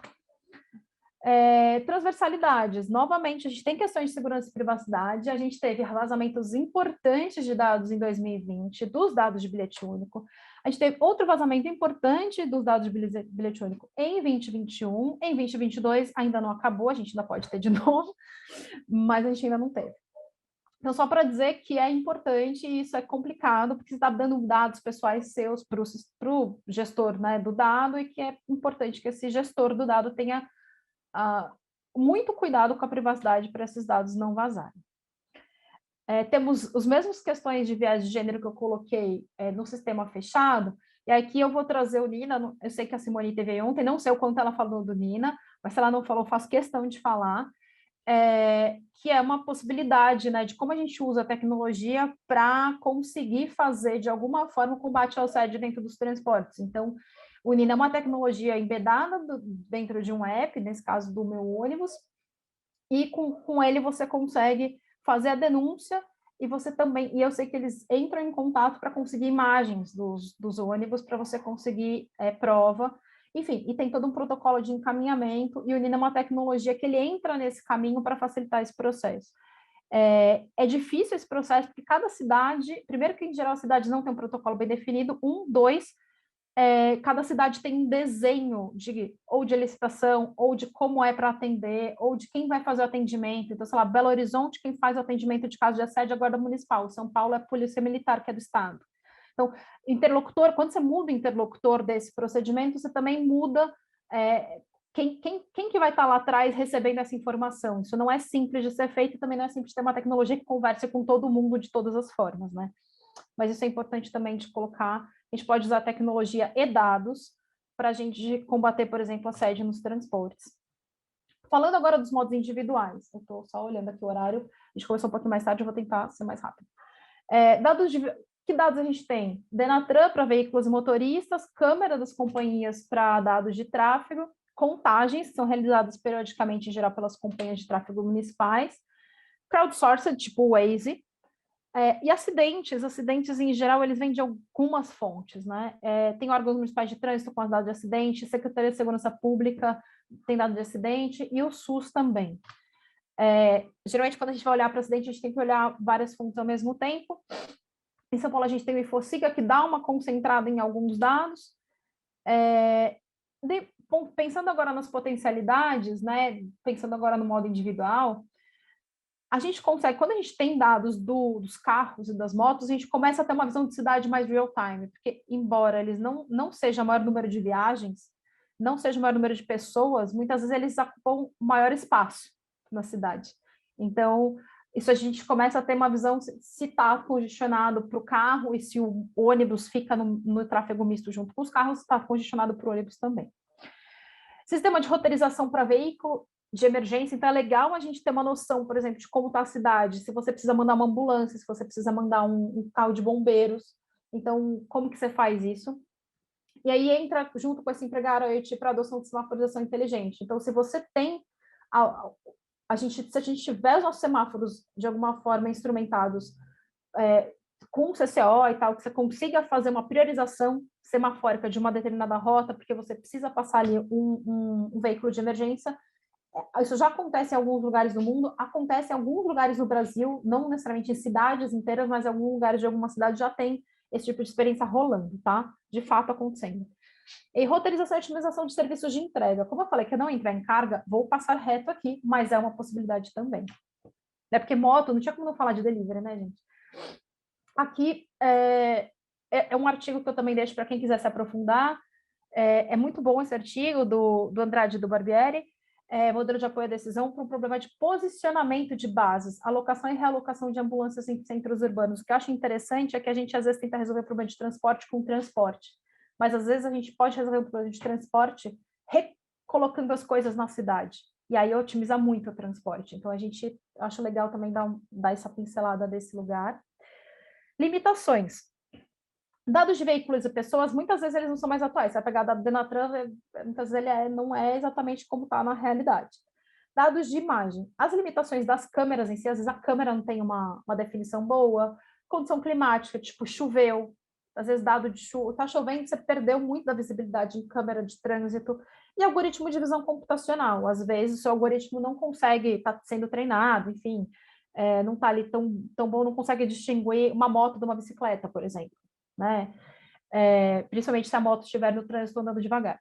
Speaker 2: Transversalidades. Novamente, a gente tem questões de segurança e privacidade. A gente teve vazamentos importantes de dados em 2020, dos dados de bilhete único. A gente teve outro vazamento importante dos dados de bilhete único em 2021. Em 2022 ainda não acabou, a gente ainda pode ter de novo, mas a gente ainda não teve. Então, só para dizer que é importante e isso é complicado, porque você está dando dados pessoais seus para o gestor, né, do dado, e que é importante que esse gestor do dado tenha muito cuidado com a privacidade para esses dados não vazarem. Temos as mesmas questões de viés de gênero que eu coloquei no sistema fechado, e aqui eu vou trazer o Nina. Eu sei que a Simone teve aí ontem, não sei o quanto ela falou do Nina, mas se ela não falou, faço questão de falar, que é uma possibilidade, né, de como a gente usa a tecnologia para conseguir fazer, de alguma forma, o combate ao assédio dentro dos transportes. Então, o Nina é uma tecnologia embedada dentro de um app, nesse caso do meu ônibus, e com ele você consegue fazer a denúncia, e você também, e eu sei que eles entram em contato para conseguir imagens dos ônibus, para você conseguir prova, Enfim, e tem todo um protocolo de encaminhamento, e o Nina é uma tecnologia que ele entra nesse caminho para facilitar esse processo. É difícil esse processo, porque cada cidade, primeiro que em geral a cidade não tem um protocolo bem definido, dois, cada cidade tem um desenho ou de licitação, ou de como é para atender, ou de quem vai fazer o atendimento. Então, sei lá, Belo Horizonte, quem faz o atendimento de caso de assédio é a Guarda Municipal, São Paulo é a Polícia Militar, que é do Estado. Então, interlocutor, quando você muda o interlocutor desse procedimento, você também muda quem que vai estar lá atrás recebendo essa informação. Isso não é simples de ser feito, e também não é simples de ter uma tecnologia que converse com todo mundo de todas as formas, né? Mas isso é importante também de colocar. A gente pode usar tecnologia e dados para a gente combater, por exemplo, assédio nos transportes. Falando agora dos modos individuais, eu estou só olhando aqui o horário, a gente começou um pouquinho mais tarde, eu vou tentar ser mais rápido. Que dados a gente tem? Denatran para veículos e motoristas, câmera das companhias para dados de tráfego, contagens, que são realizadas periodicamente, em geral, pelas companhias de tráfego municipais, crowdsourced, tipo o Waze, e acidentes em geral, eles vêm de algumas fontes, né? Tem órgãos municipais de trânsito com as dados de acidente, Secretaria de Segurança Pública tem dados de acidente, e o SUS também. Geralmente, quando a gente vai olhar para acidente, a gente tem que olhar várias fontes ao mesmo tempo. Em São Paulo, a gente tem o InfoSiga, que dá uma concentrada em alguns dados. Pensando agora nas potencialidades, né? Pensando agora no modo individual, a gente consegue, quando a gente tem dados dos carros e das motos, a gente começa a ter uma visão de cidade mais real-time, porque embora eles não seja o maior número de viagens, não seja o maior número de pessoas, muitas vezes eles ocupam maior espaço na cidade. Então, isso a gente começa a ter uma visão se está congestionado para o carro e se o ônibus fica no tráfego misto junto com os carros, está congestionado para o ônibus também. Sistema de roteirização para veículo de emergência, então é legal a gente ter uma noção, por exemplo, de como está a cidade, se você precisa mandar uma ambulância, se você precisa mandar um carro de bombeiros, então como que você faz isso? E aí entra junto com esse empregar a IoT para adoção de semaforização inteligente. Então, se você tem se a gente tiver os nossos semáforos de alguma forma instrumentados com CCO e tal, que você consiga fazer uma priorização semafórica de uma determinada rota, porque você precisa passar ali um veículo de emergência. Isso já acontece em alguns lugares do mundo, acontece em alguns lugares no Brasil, não necessariamente em cidades inteiras, mas em alguns lugares de alguma cidade já tem esse tipo de experiência rolando, tá? De fato acontecendo. E roteirização e otimização de serviços de entrega. Como eu falei que eu não entrar em carga, vou passar reto aqui, mas é uma possibilidade também. Porque moto, não tinha como não falar de delivery, né, gente? Aqui é um artigo que eu também deixo para quem quiser se aprofundar. É muito bom esse artigo do Andrade e do Barbieri, modelo de apoio à decisão para um problema de posicionamento de bases, alocação e realocação de ambulâncias em centros urbanos. O que eu acho interessante é que a gente às vezes tenta resolver o problema de transporte com transporte, mas às vezes a gente pode resolver o problema de transporte recolocando as coisas na cidade, e aí otimiza muito o transporte. Então, acho legal também dar essa pincelada desse lugar. Limitações. Dados de veículos e pessoas, muitas vezes eles não são mais atuais. Você vai pegar dado do Denatran, muitas vezes ele não é exatamente como está na realidade. Dados de imagem. As limitações das câmeras em si, às vezes a câmera não tem uma definição boa. Condição climática, tipo choveu. Às vezes dado de chuva, está chovendo, você perdeu muito da visibilidade em câmera de trânsito. E algoritmo de visão computacional. Às vezes o seu algoritmo não consegue, está sendo treinado, enfim, não está ali tão bom, não consegue distinguir uma moto de uma bicicleta, por exemplo. Né? Principalmente se a moto estiver no trânsito andando devagar.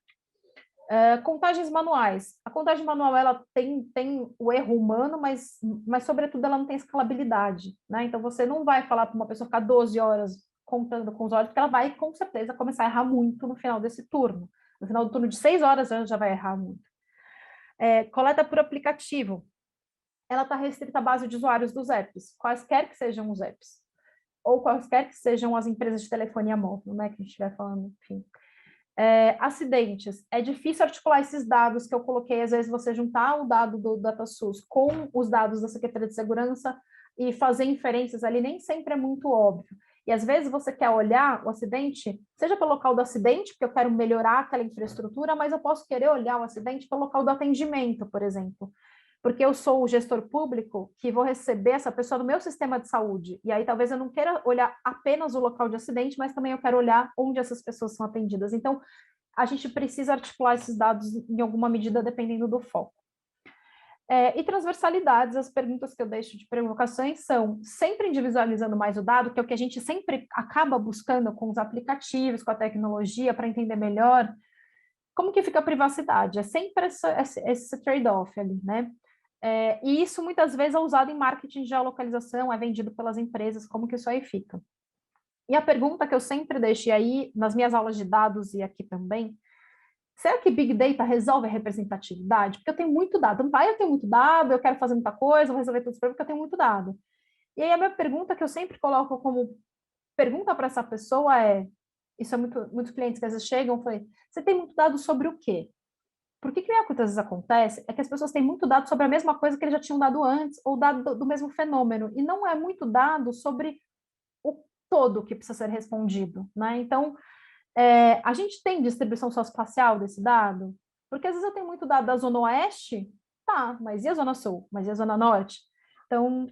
Speaker 2: Contagens manuais. A contagem manual ela tem o erro humano, mas sobretudo ela não tem escalabilidade. Né? Então você não vai falar para uma pessoa ficar 12 horas contando com os olhos, porque ela vai com certeza começar a errar muito no final desse turno. No final do turno de 6 horas ela já vai errar muito. Coleta por aplicativo. Ela está restrita à base de usuários dos apps, quaisquer que sejam os apps, ou quaisquer que sejam as empresas de telefonia móvel, né, que a gente estiver falando, enfim. Acidentes. É difícil articular esses dados que eu coloquei, às vezes você juntar o dado do DataSUS com os dados da Secretaria de Segurança e fazer inferências ali, nem sempre é muito óbvio. E às vezes você quer olhar o acidente, seja pelo local do acidente, porque eu quero melhorar aquela infraestrutura, mas eu posso querer olhar o acidente pelo local do atendimento, por exemplo. Porque eu sou o gestor público que vou receber essa pessoa no meu sistema de saúde. E aí talvez eu não queira olhar apenas o local de acidente, mas também eu quero olhar onde essas pessoas são atendidas. Então, a gente precisa articular esses dados em alguma medida, dependendo do foco. E transversalidades, as perguntas que eu deixo de provocações são sempre individualizando mais o dado, que é o que a gente sempre acaba buscando com os aplicativos, com a tecnologia, para entender melhor como que fica a privacidade. É sempre esse trade-off ali, né? E isso muitas vezes é usado em marketing de geolocalização, é vendido pelas empresas, como que isso aí fica. E a pergunta que eu sempre deixo aí, nas minhas aulas de dados e aqui também, será que Big Data resolve a representatividade? Porque eu tenho muito dado. Eu tenho muito dado, eu quero fazer muita coisa, vou resolver tudo isso porque eu tenho muito dado. E aí a minha pergunta que eu sempre coloco como pergunta para essa pessoa é, isso é muitos clientes que às vezes chegam, foi, você tem muito dado sobre o quê? Porque que muitas vezes acontece é que as pessoas têm muito dado sobre a mesma coisa que eles já tinham dado antes, ou dado do mesmo fenômeno, e não é muito dado sobre o todo que precisa ser respondido, né? Então, a gente tem distribuição socioespacial desse dado? Porque às vezes eu tenho muito dado da Zona Oeste, tá, mas e a Zona Sul? Mas e a Zona Norte? Então,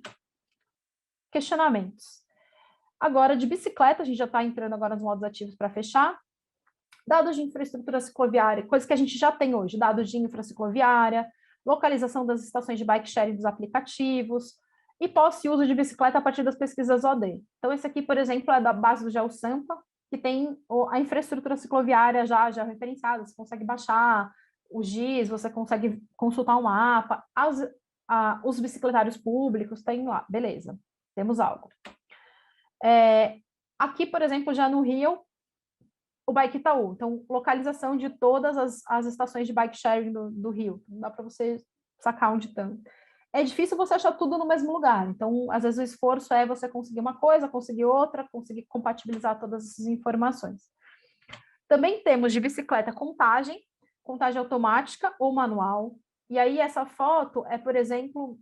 Speaker 2: questionamentos. Agora, de bicicleta, a gente já está entrando agora nos modos ativos para fechar. Dados de infraestrutura cicloviária, coisas que a gente já tem hoje, dados de infracicloviária, localização das estações de bike sharing dos aplicativos, e posse e uso de bicicleta a partir das pesquisas OD. Então, esse aqui, por exemplo, é da base do GeoSampa, que tem a infraestrutura cicloviária já referenciada, você consegue baixar o GIS, você consegue consultar um mapa, os bicicletários públicos tem lá, beleza, temos algo. Aqui, por exemplo, já no Rio, o Bike Itaú, então localização de todas as estações de bike sharing do Rio, não dá para você sacar onde estão. É difícil você achar tudo no mesmo lugar, então às vezes o esforço é você conseguir uma coisa, conseguir outra, conseguir compatibilizar todas essas informações. Também temos de bicicleta contagem automática ou manual, e aí essa foto é, por exemplo,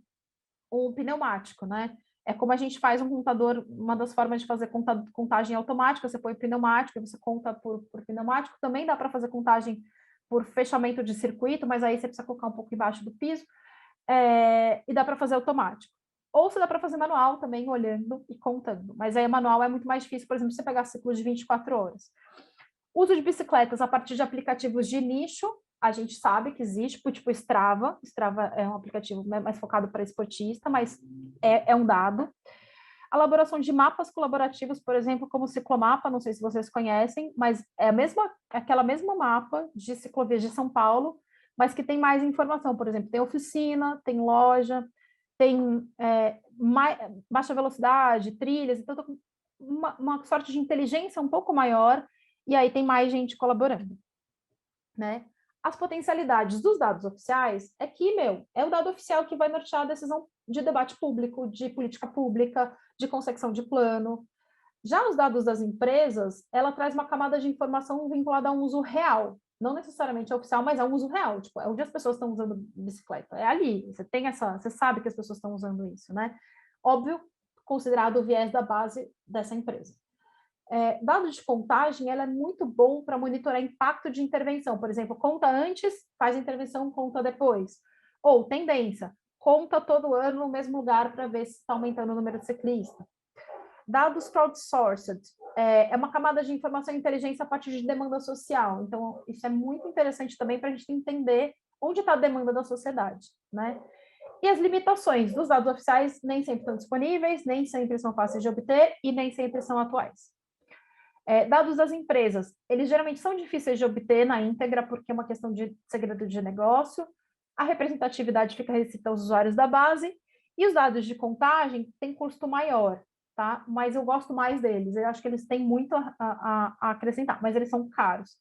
Speaker 2: um pneumático, né? É como a gente faz um contador, uma das formas de fazer contagem automática, você põe pneumático, você conta por pneumático, também dá para fazer contagem por fechamento de circuito, mas aí você precisa colocar um pouco embaixo do piso, e dá para fazer automático. Ou se dá para fazer manual também, olhando e contando, mas aí manual é muito mais difícil, por exemplo, você pegar ciclo de 24 horas. Uso de bicicletas a partir de aplicativos de nicho, a gente sabe que existe, tipo Strava. Strava é um aplicativo mais focado para esportista, mas é um dado. A elaboração de mapas colaborativos, por exemplo, como o Ciclomapa, não sei se vocês conhecem, mas é aquela mesma mapa de ciclovias de São Paulo, mas que tem mais informação. Por exemplo, tem oficina, tem loja, tem baixa velocidade, trilhas, então uma sorte de inteligência um pouco maior, e aí tem mais gente colaborando, né? As potencialidades dos dados oficiais é que, é o dado oficial que vai nortear a decisão de debate público, de política pública, de concepção de plano. Já os dados das empresas, ela traz uma camada de informação vinculada a um uso real, não necessariamente é oficial, mas é um uso real, tipo, é onde as pessoas estão usando bicicleta, é ali, você sabe que as pessoas estão usando isso, né? Óbvio, considerado o viés da base dessa empresa. Dados de contagem, ela é muito bom para monitorar impacto de intervenção. Por exemplo, conta antes, faz intervenção, conta depois. Ou tendência, conta todo ano no mesmo lugar para ver se está aumentando o número de ciclistas. Dados crowdsourced, é uma camada de informação e inteligência a partir de demanda social. Então, isso é muito interessante também para a gente entender onde está a demanda da sociedade, né? E as limitações dos dados oficiais nem sempre estão disponíveis, nem sempre são fáceis de obter e nem sempre são atuais. Dados das empresas, eles geralmente são difíceis de obter na íntegra, porque é uma questão de segredo de negócio, a representatividade fica restrita aos usuários da base, e os dados de contagem têm custo maior, tá? Mas eu gosto mais deles, eu acho que eles têm muito a acrescentar, mas eles são caros.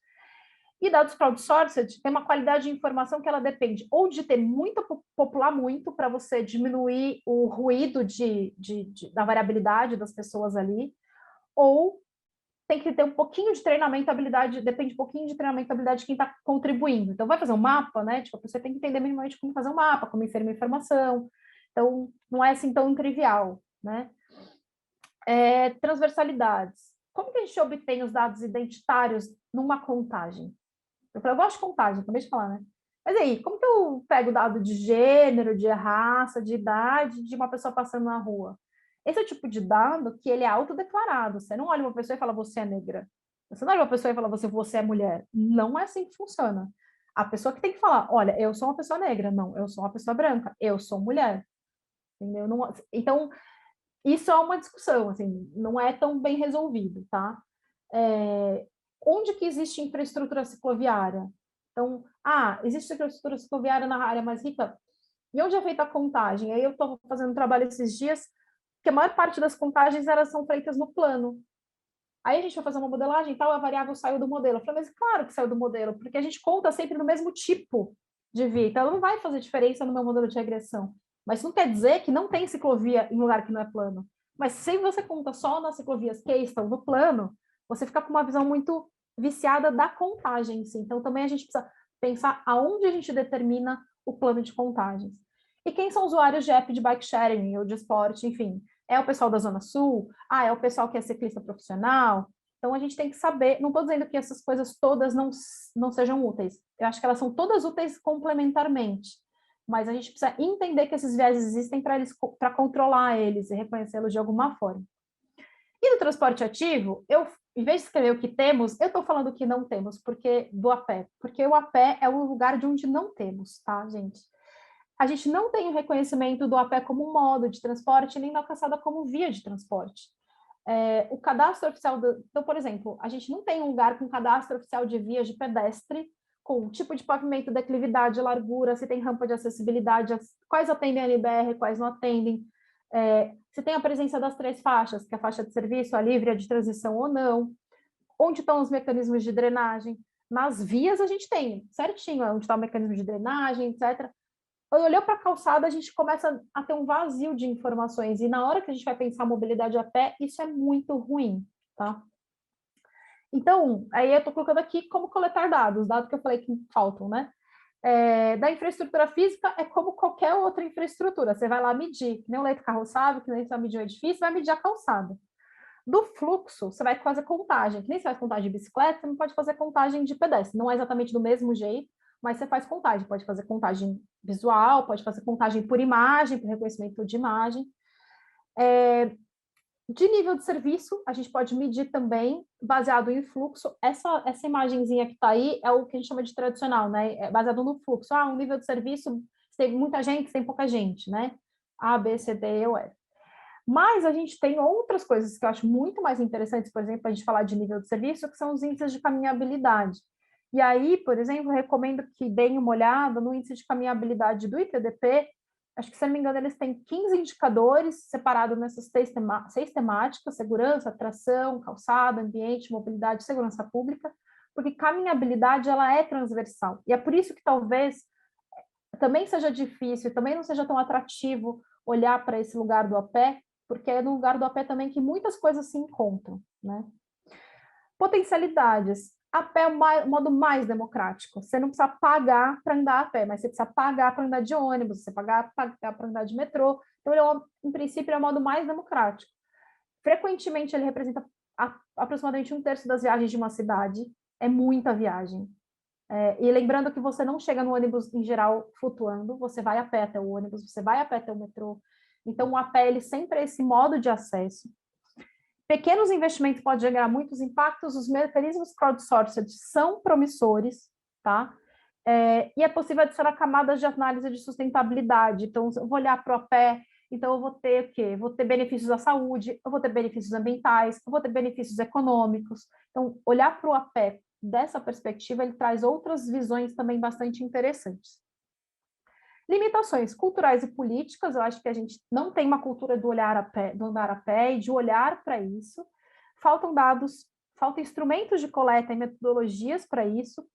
Speaker 2: E dados crowdsourced tem uma qualidade de informação que ela depende ou de ter muito, popular muito, para você diminuir o ruído da variabilidade das pessoas ali, ou tem que ter um pouquinho de treinamento, habilidade, depende um pouquinho de treinamento, habilidade de quem está contribuindo. Então, vai fazer um mapa, né? Tipo, você tem que entender minimamente como fazer um mapa, como inserir uma informação. Então, não é assim tão trivial, né? Transversalidades. Como que a gente obtém os dados identitários numa contagem? Eu gosto de contagem, acabei de falar, né? Mas aí, como que eu pego dado de gênero, de raça, de idade de uma pessoa passando na rua? Esse é o tipo de dado que ele é autodeclarado. Você não olha uma pessoa e fala, você é negra. Você não é uma pessoa e fala, você é mulher. Não é assim que funciona. A pessoa que tem que falar, olha, eu sou uma pessoa negra. Não, eu sou uma pessoa branca. Eu sou mulher. Entendeu? Não, então, isso é uma discussão, assim, não é tão bem resolvido, tá? Onde que existe infraestrutura cicloviária? Então, existe infraestrutura cicloviária na área mais rica? E onde é feita a contagem? Aí eu estou fazendo um trabalho esses dias, que a maior parte das contagens elas são feitas no plano. Aí a gente vai fazer uma modelagem e tal, a variável saiu do modelo. Eu falei, mas claro que saiu do modelo, porque a gente conta sempre no mesmo tipo de via, então ela não vai fazer diferença no meu modelo de regressão. Mas isso não quer dizer que não tem ciclovia em lugar que não é plano. Mas se você conta só nas ciclovias que estão no plano, você fica com uma visão muito viciada da contagem em si. Então também a gente precisa pensar aonde a gente determina o plano de contagens. E quem são usuários de app de bike sharing ou de esporte, enfim. É o pessoal da Zona Sul? É o pessoal que é ciclista profissional? Então, a gente tem que saber, não estou dizendo que essas coisas todas não sejam úteis, eu acho que elas são todas úteis complementarmente, mas a gente precisa entender que esses viés existem para controlar eles e reconhecê-los de alguma forma. E no transporte ativo, em vez de escrever o que temos, eu estou falando o que não temos, do a pé, porque o a pé é o lugar de onde não temos, tá, gente? A gente não tem o reconhecimento do a pé como um modo de transporte, nem da calçada como via de transporte. O cadastro oficial, então, por exemplo, a gente não tem um lugar com cadastro oficial de vias de pedestre, com tipo de pavimento, declividade, largura, se tem rampa de acessibilidade, quais atendem a NBR, quais não atendem, se tem a presença das 3 faixas, que é a faixa de serviço, a livre, a de transição ou não, onde estão os mecanismos de drenagem. Nas vias a gente tem certinho onde está o mecanismo de drenagem, etc. Olhou para a calçada, a gente começa a ter um vazio de informações, e na hora que a gente vai pensar mobilidade a pé, isso é muito ruim, tá? Então, aí eu estou colocando aqui como coletar dados que eu falei que faltam, né? Da infraestrutura física é como qualquer outra infraestrutura, você vai lá medir, que nem o leito carroçável, que nem você vai medir o edifício, vai medir a calçada. Do fluxo, você vai fazer contagem, que nem você faz contagem de bicicleta, você não pode fazer contagem de pedestre, não é exatamente do mesmo jeito, mas você faz contagem, pode fazer contagem visual, pode fazer contagem por imagem, por reconhecimento de imagem. De nível de serviço, a gente pode medir também, baseado em fluxo. Essa imagenzinha que está aí é o que a gente chama de tradicional, né? É baseado no fluxo. Um nível de serviço, se tem muita gente, se tem pouca gente, né? A, B, C, D, E, U, F. Mas a gente tem outras coisas que eu acho muito mais interessantes, por exemplo, a gente falar de nível de serviço, que são os índices de caminhabilidade. E aí, por exemplo, eu recomendo que deem uma olhada no índice de caminhabilidade do ITDP. Acho que, se não me engano, eles têm 15 indicadores separados nessas 6 temáticas: segurança, tração, calçada, ambiente, mobilidade, segurança pública, porque caminhabilidade ela é transversal. E é por isso que talvez também seja difícil, também não seja tão atrativo olhar para esse lugar do a pé, porque é no lugar do a pé também que muitas coisas se encontram, né? Potencialidades. A pé é o modo mais democrático. Você não precisa pagar para andar a pé, mas você precisa pagar para andar de ônibus, você pagar para andar de metrô. Então, em princípio, ele é o modo mais democrático. Frequentemente, ele representa aproximadamente 1/3 das viagens de uma cidade. É muita viagem. E lembrando que você não chega no ônibus, em geral, flutuando, você vai a pé até o ônibus, você vai a pé até o metrô. Então, o a pé, ele sempre é esse modo de acesso. Pequenos investimentos podem gerar muitos impactos, os mecanismos crowdsourced são promissores, tá? E é possível adicionar camadas de análise de sustentabilidade. Então, eu vou olhar para o a pé, então eu vou ter o quê? Vou ter benefícios à saúde, eu vou ter benefícios ambientais, eu vou ter benefícios econômicos. Então, olhar para o a pé dessa perspectiva, ele traz outras visões também bastante interessantes. Limitações culturais e políticas, eu acho que a gente não tem uma cultura do olhar a pé, do andar a pé e de olhar para isso. Faltam dados, faltam instrumentos de coleta e metodologias para isso.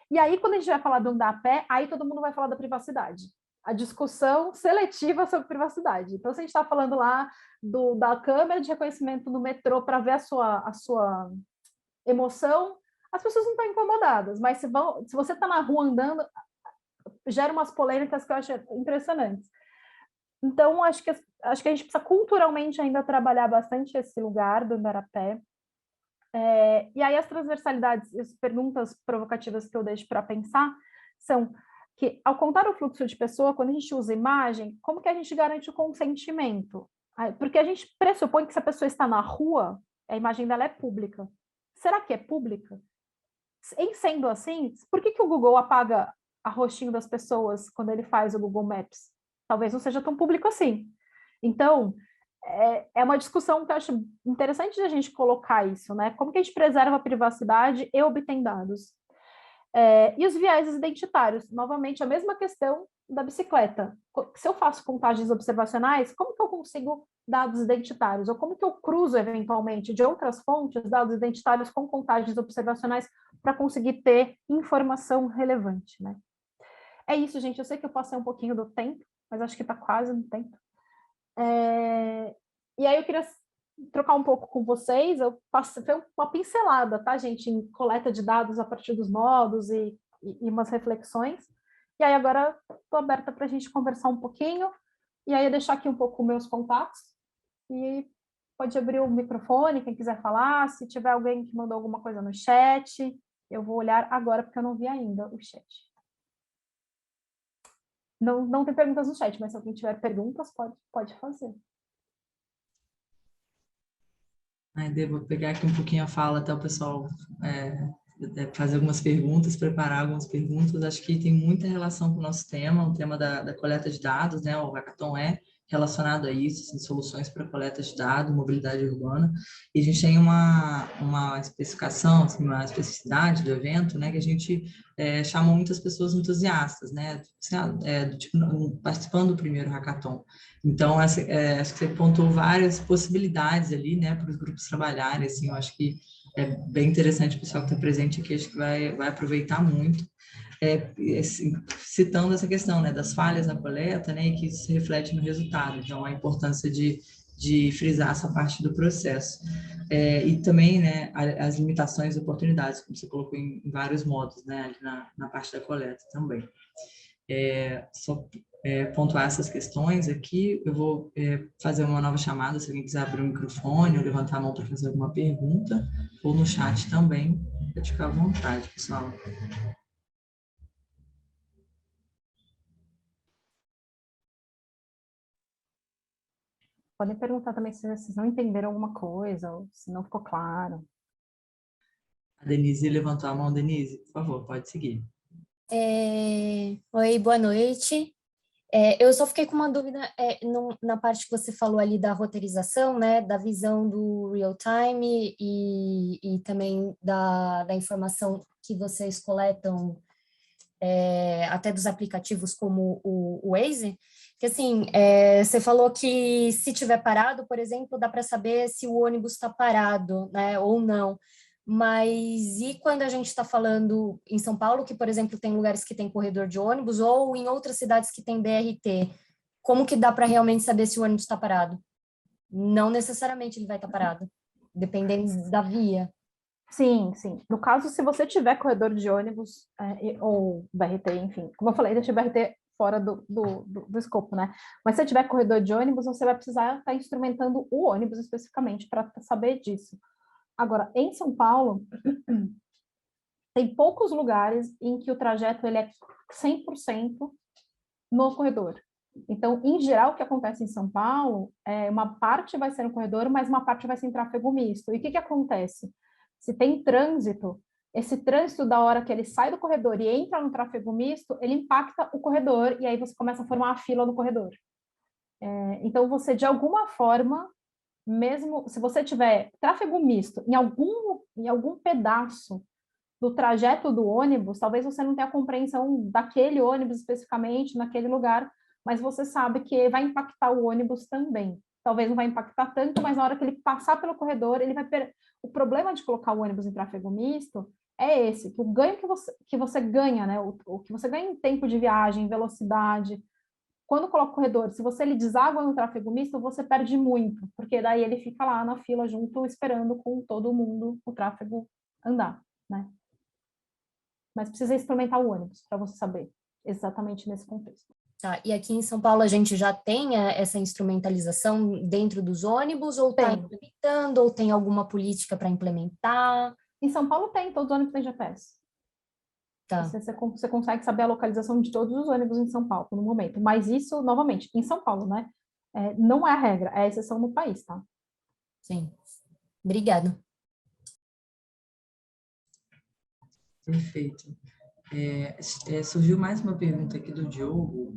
Speaker 2: E aí, quando a gente vai falar do andar a pé, aí todo mundo vai falar da privacidade. A discussão seletiva sobre privacidade. Então, se a gente está falando lá da câmera de reconhecimento no metrô para ver a sua emoção, as pessoas não estão incomodadas, mas se você está na rua andando, gera umas polêmicas que eu acho impressionantes. Então, acho que a gente precisa culturalmente ainda trabalhar bastante esse lugar do andar a pé. E aí as transversalidades e as perguntas provocativas que eu deixo para pensar são que, ao contar o fluxo de pessoa, quando a gente usa imagem, como que a gente garante o consentimento? Porque a gente pressupõe que se a pessoa está na rua, a imagem dela é pública. será que é pública? Em sendo assim, por que o Google apaga a rostinho das pessoas quando ele faz o Google Maps? Talvez não seja tão público assim. Então, é uma discussão que eu acho interessante de a gente colocar isso, né? Como que a gente preserva a privacidade e obtém dados? E os viéses identitários, novamente, a mesma questão da bicicleta. Se eu faço contagens observacionais, como que eu consigo dados identitários? Ou como que eu cruzo, eventualmente, de outras fontes, dados identitários com contagens observacionais para conseguir ter informação relevante, né? É isso, gente. Eu sei que eu passei um pouquinho do tempo, mas acho que está quase no tempo. E aí eu queria trocar um pouco com vocês, eu passei uma pincelada, tá, gente, em coleta de dados a partir dos modos e umas reflexões. E aí agora estou aberta para a gente conversar um pouquinho, e aí eu deixar aqui um pouco meus contatos, e pode abrir o microfone, quem quiser falar, se tiver alguém que mandou alguma coisa no chat, eu vou olhar agora, porque eu não vi ainda o chat. Não tem perguntas no chat, mas se alguém tiver perguntas, pode fazer.
Speaker 1: Devo pegar aqui um pouquinho a fala até o pessoal fazer algumas perguntas, preparar algumas perguntas. Acho que tem muita relação com o nosso tema, o tema da coleta de dados, né? O hackathon é relacionado a isso, assim, soluções para coleta de dados, mobilidade urbana. E a gente tem uma especificação, assim, uma especificidade do evento, né? Que a gente chamou muitas pessoas entusiastas, né? Participando do primeiro hackathon. Então, acho que você pontuou várias possibilidades ali, né, para os grupos trabalharem, assim, eu acho que é bem interessante o pessoal que está presente aqui, acho que vai aproveitar muito, assim, citando essa questão, né, das falhas na coleta, né, e que isso se reflete no resultado, então a importância de frisar essa parte do processo. E também, né, as limitações e oportunidades, como você colocou em vários modos, né, na parte da coleta também. Só pontuar essas questões aqui, eu vou fazer uma nova chamada, se alguém quiser abrir o microfone ou levantar a mão para fazer alguma pergunta, ou no chat também, pode ficar à vontade, pessoal.
Speaker 2: Podem perguntar também se vocês não entenderam alguma coisa, ou se não ficou claro.
Speaker 1: A Denise levantou a mão. Denise, por favor, pode seguir.
Speaker 3: Oi, boa noite. Eu só fiquei com uma dúvida na parte que você falou ali da roteirização, né, da visão do real time e também da informação que vocês coletam até dos aplicativos como o Waze, que assim, você falou que se tiver parado, por exemplo, dá para saber se o ônibus está parado, né, ou não. Mas e quando a gente está falando em São Paulo, que, por exemplo, tem lugares que tem corredor de ônibus, ou em outras cidades que tem BRT, como que dá para realmente saber se o ônibus está parado? Não necessariamente ele vai estar parado, dependendo da via.
Speaker 2: Sim, sim. No caso, se você tiver corredor de ônibus ou BRT, enfim, como eu falei, deixa o BRT fora do escopo, né? Mas se você tiver corredor de ônibus, você vai precisar estar instrumentando o ônibus especificamente para saber disso. Agora, em São Paulo, tem poucos lugares em que o trajeto ele é 100% no corredor. Então, em geral, o que acontece em São Paulo é uma parte vai ser no corredor, mas uma parte vai ser em tráfego misto. E o que acontece? Se tem trânsito, esse trânsito da hora que ele sai do corredor e entra no tráfego misto, ele impacta o corredor e aí você começa a formar uma fila no corredor. Então, você, de alguma forma, mesmo se você tiver tráfego misto em algum pedaço do trajeto do ônibus, talvez você não tenha a compreensão daquele ônibus especificamente, naquele lugar, mas você sabe que vai impactar o ônibus também. Talvez não vai impactar tanto, mas na hora que ele passar pelo corredor, ele vai O problema de colocar o ônibus em tráfego misto é esse, que o ganho que você ganha, né? O que você ganha em tempo de viagem, velocidade, quando coloca o corredor, se você ele deságua no tráfego misto, você perde muito, porque daí ele fica lá na fila junto, esperando com todo mundo o tráfego andar, né? Mas precisa experimentar o ônibus para você saber exatamente nesse contexto.
Speaker 3: Tá, e aqui em São Paulo a gente já tem essa instrumentalização dentro dos ônibus, ou está implementando, ou tem alguma política para implementar?
Speaker 2: Em São Paulo tem, todos os ônibus têm GPS. Tá. Você consegue saber a localização de todos os ônibus em São Paulo no momento, mas isso, novamente, em São Paulo, né? Não é a regra, é a exceção no país, tá?
Speaker 3: Sim. Obrigada.
Speaker 1: Perfeito. Surgiu mais uma pergunta aqui do Diogo,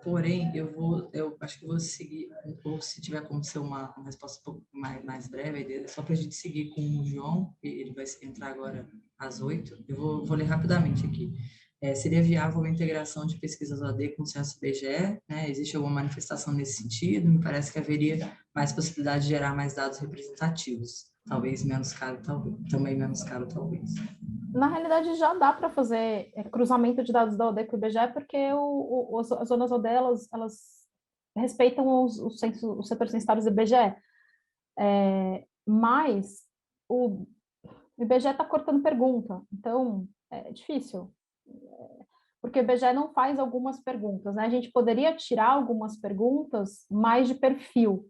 Speaker 1: porém, eu acho que vou seguir, ou se tiver como ser uma resposta um pouco mais breve, só para a gente seguir com o João, ele vai entrar agora às 8h, eu vou ler rapidamente aqui. Seria viável a integração de pesquisas OAD com o censo IBGE? Né? Existe alguma manifestação nesse sentido? Me parece que haveria mais possibilidade de gerar mais dados representativos. Talvez menos caro, também menos caro, talvez.
Speaker 2: Na realidade, já dá para fazer cruzamento de dados da ODE com o IBGE, porque as zonas ODE, elas respeitam os setores censitários do IBGE. Mas o IBGE está cortando pergunta, então é difícil. Porque o IBGE não faz algumas perguntas, né? A gente poderia tirar algumas perguntas mais de perfil,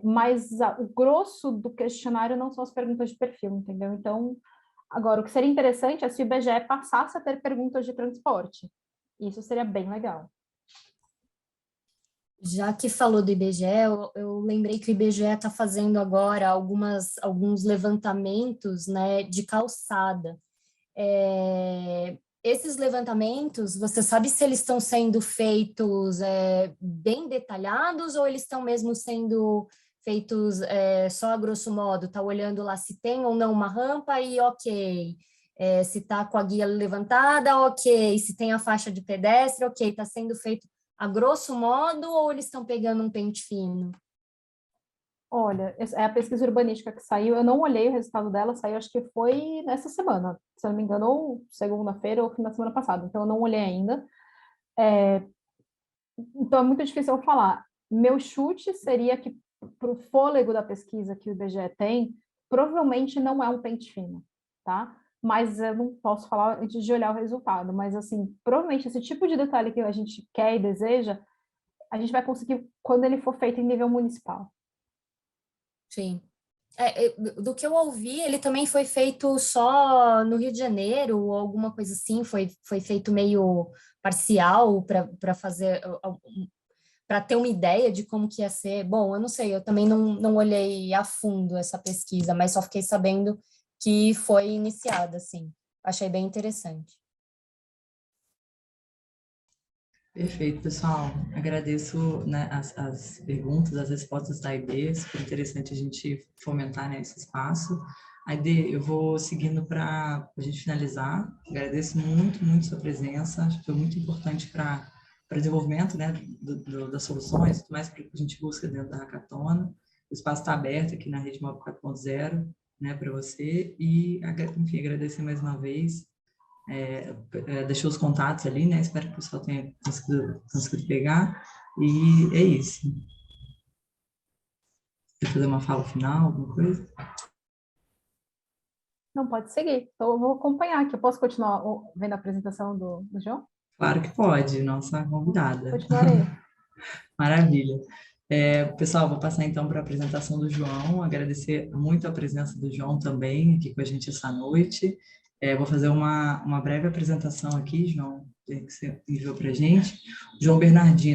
Speaker 2: mas o grosso do questionário não são as perguntas de perfil, entendeu? Então, agora, o que seria interessante é se o IBGE passasse a ter perguntas de transporte. Isso seria bem legal.
Speaker 3: Já que falou do IBGE, eu lembrei que o IBGE está fazendo agora alguns levantamentos, né, de calçada. Esses levantamentos, você sabe se eles estão sendo feitos bem detalhados ou eles estão mesmo sendo feitos só a grosso modo? Está olhando lá se tem ou não uma rampa e ok. Se está com a guia levantada, ok. Se tem a faixa de pedestre, ok. Está sendo feito a grosso modo ou eles estão pegando um pente fino?
Speaker 2: Olha, é a pesquisa urbanística que saiu, eu não olhei o resultado dela, saiu acho que foi nessa semana, se eu não me engano, ou segunda-feira ou fim da semana passada, então eu não olhei ainda. Então é muito difícil eu falar. Meu chute seria que para o fôlego da pesquisa que o IBGE tem, provavelmente não é um pente fino, tá? Mas eu não posso falar antes de olhar o resultado, mas assim, provavelmente esse tipo de detalhe que a gente quer e deseja, a gente vai conseguir quando ele for feito em nível municipal.
Speaker 3: Sim. Do que eu ouvi, ele também foi feito só no Rio de Janeiro, ou alguma coisa assim, foi feito meio parcial para fazer, para ter uma ideia de como que ia ser. Bom, eu não sei, eu também não olhei a fundo essa pesquisa, mas só fiquei sabendo que foi iniciada, assim. Achei bem interessante.
Speaker 1: Perfeito, pessoal. Agradeço, né, as perguntas, as respostas da Aide. Super interessante a gente fomentar, né, esse espaço. Aide, eu vou seguindo para a gente finalizar. Agradeço muito, muito sua presença. Acho que foi muito importante para o desenvolvimento, né, das soluções, tudo mais que a gente busca dentro da Hackathon. O espaço está aberto aqui na Rede Móvel 4.0, né, para você. E, enfim, agradecer mais uma vez. Deixou os contatos ali, né? Espero que o pessoal tenha conseguido pegar. E é isso. Quer fazer uma fala final, alguma coisa?
Speaker 2: Não, pode seguir. Então, eu vou acompanhar aqui. Eu posso continuar vendo a apresentação do João?
Speaker 1: Claro que pode, nossa convidada.
Speaker 2: Continuarei.
Speaker 1: Maravilha. Pessoal, vou passar então para a apresentação do João. Agradecer muito a presença do João também aqui com a gente essa noite. Vou fazer uma breve apresentação aqui, João, que você enviou para a gente. João Bernardino.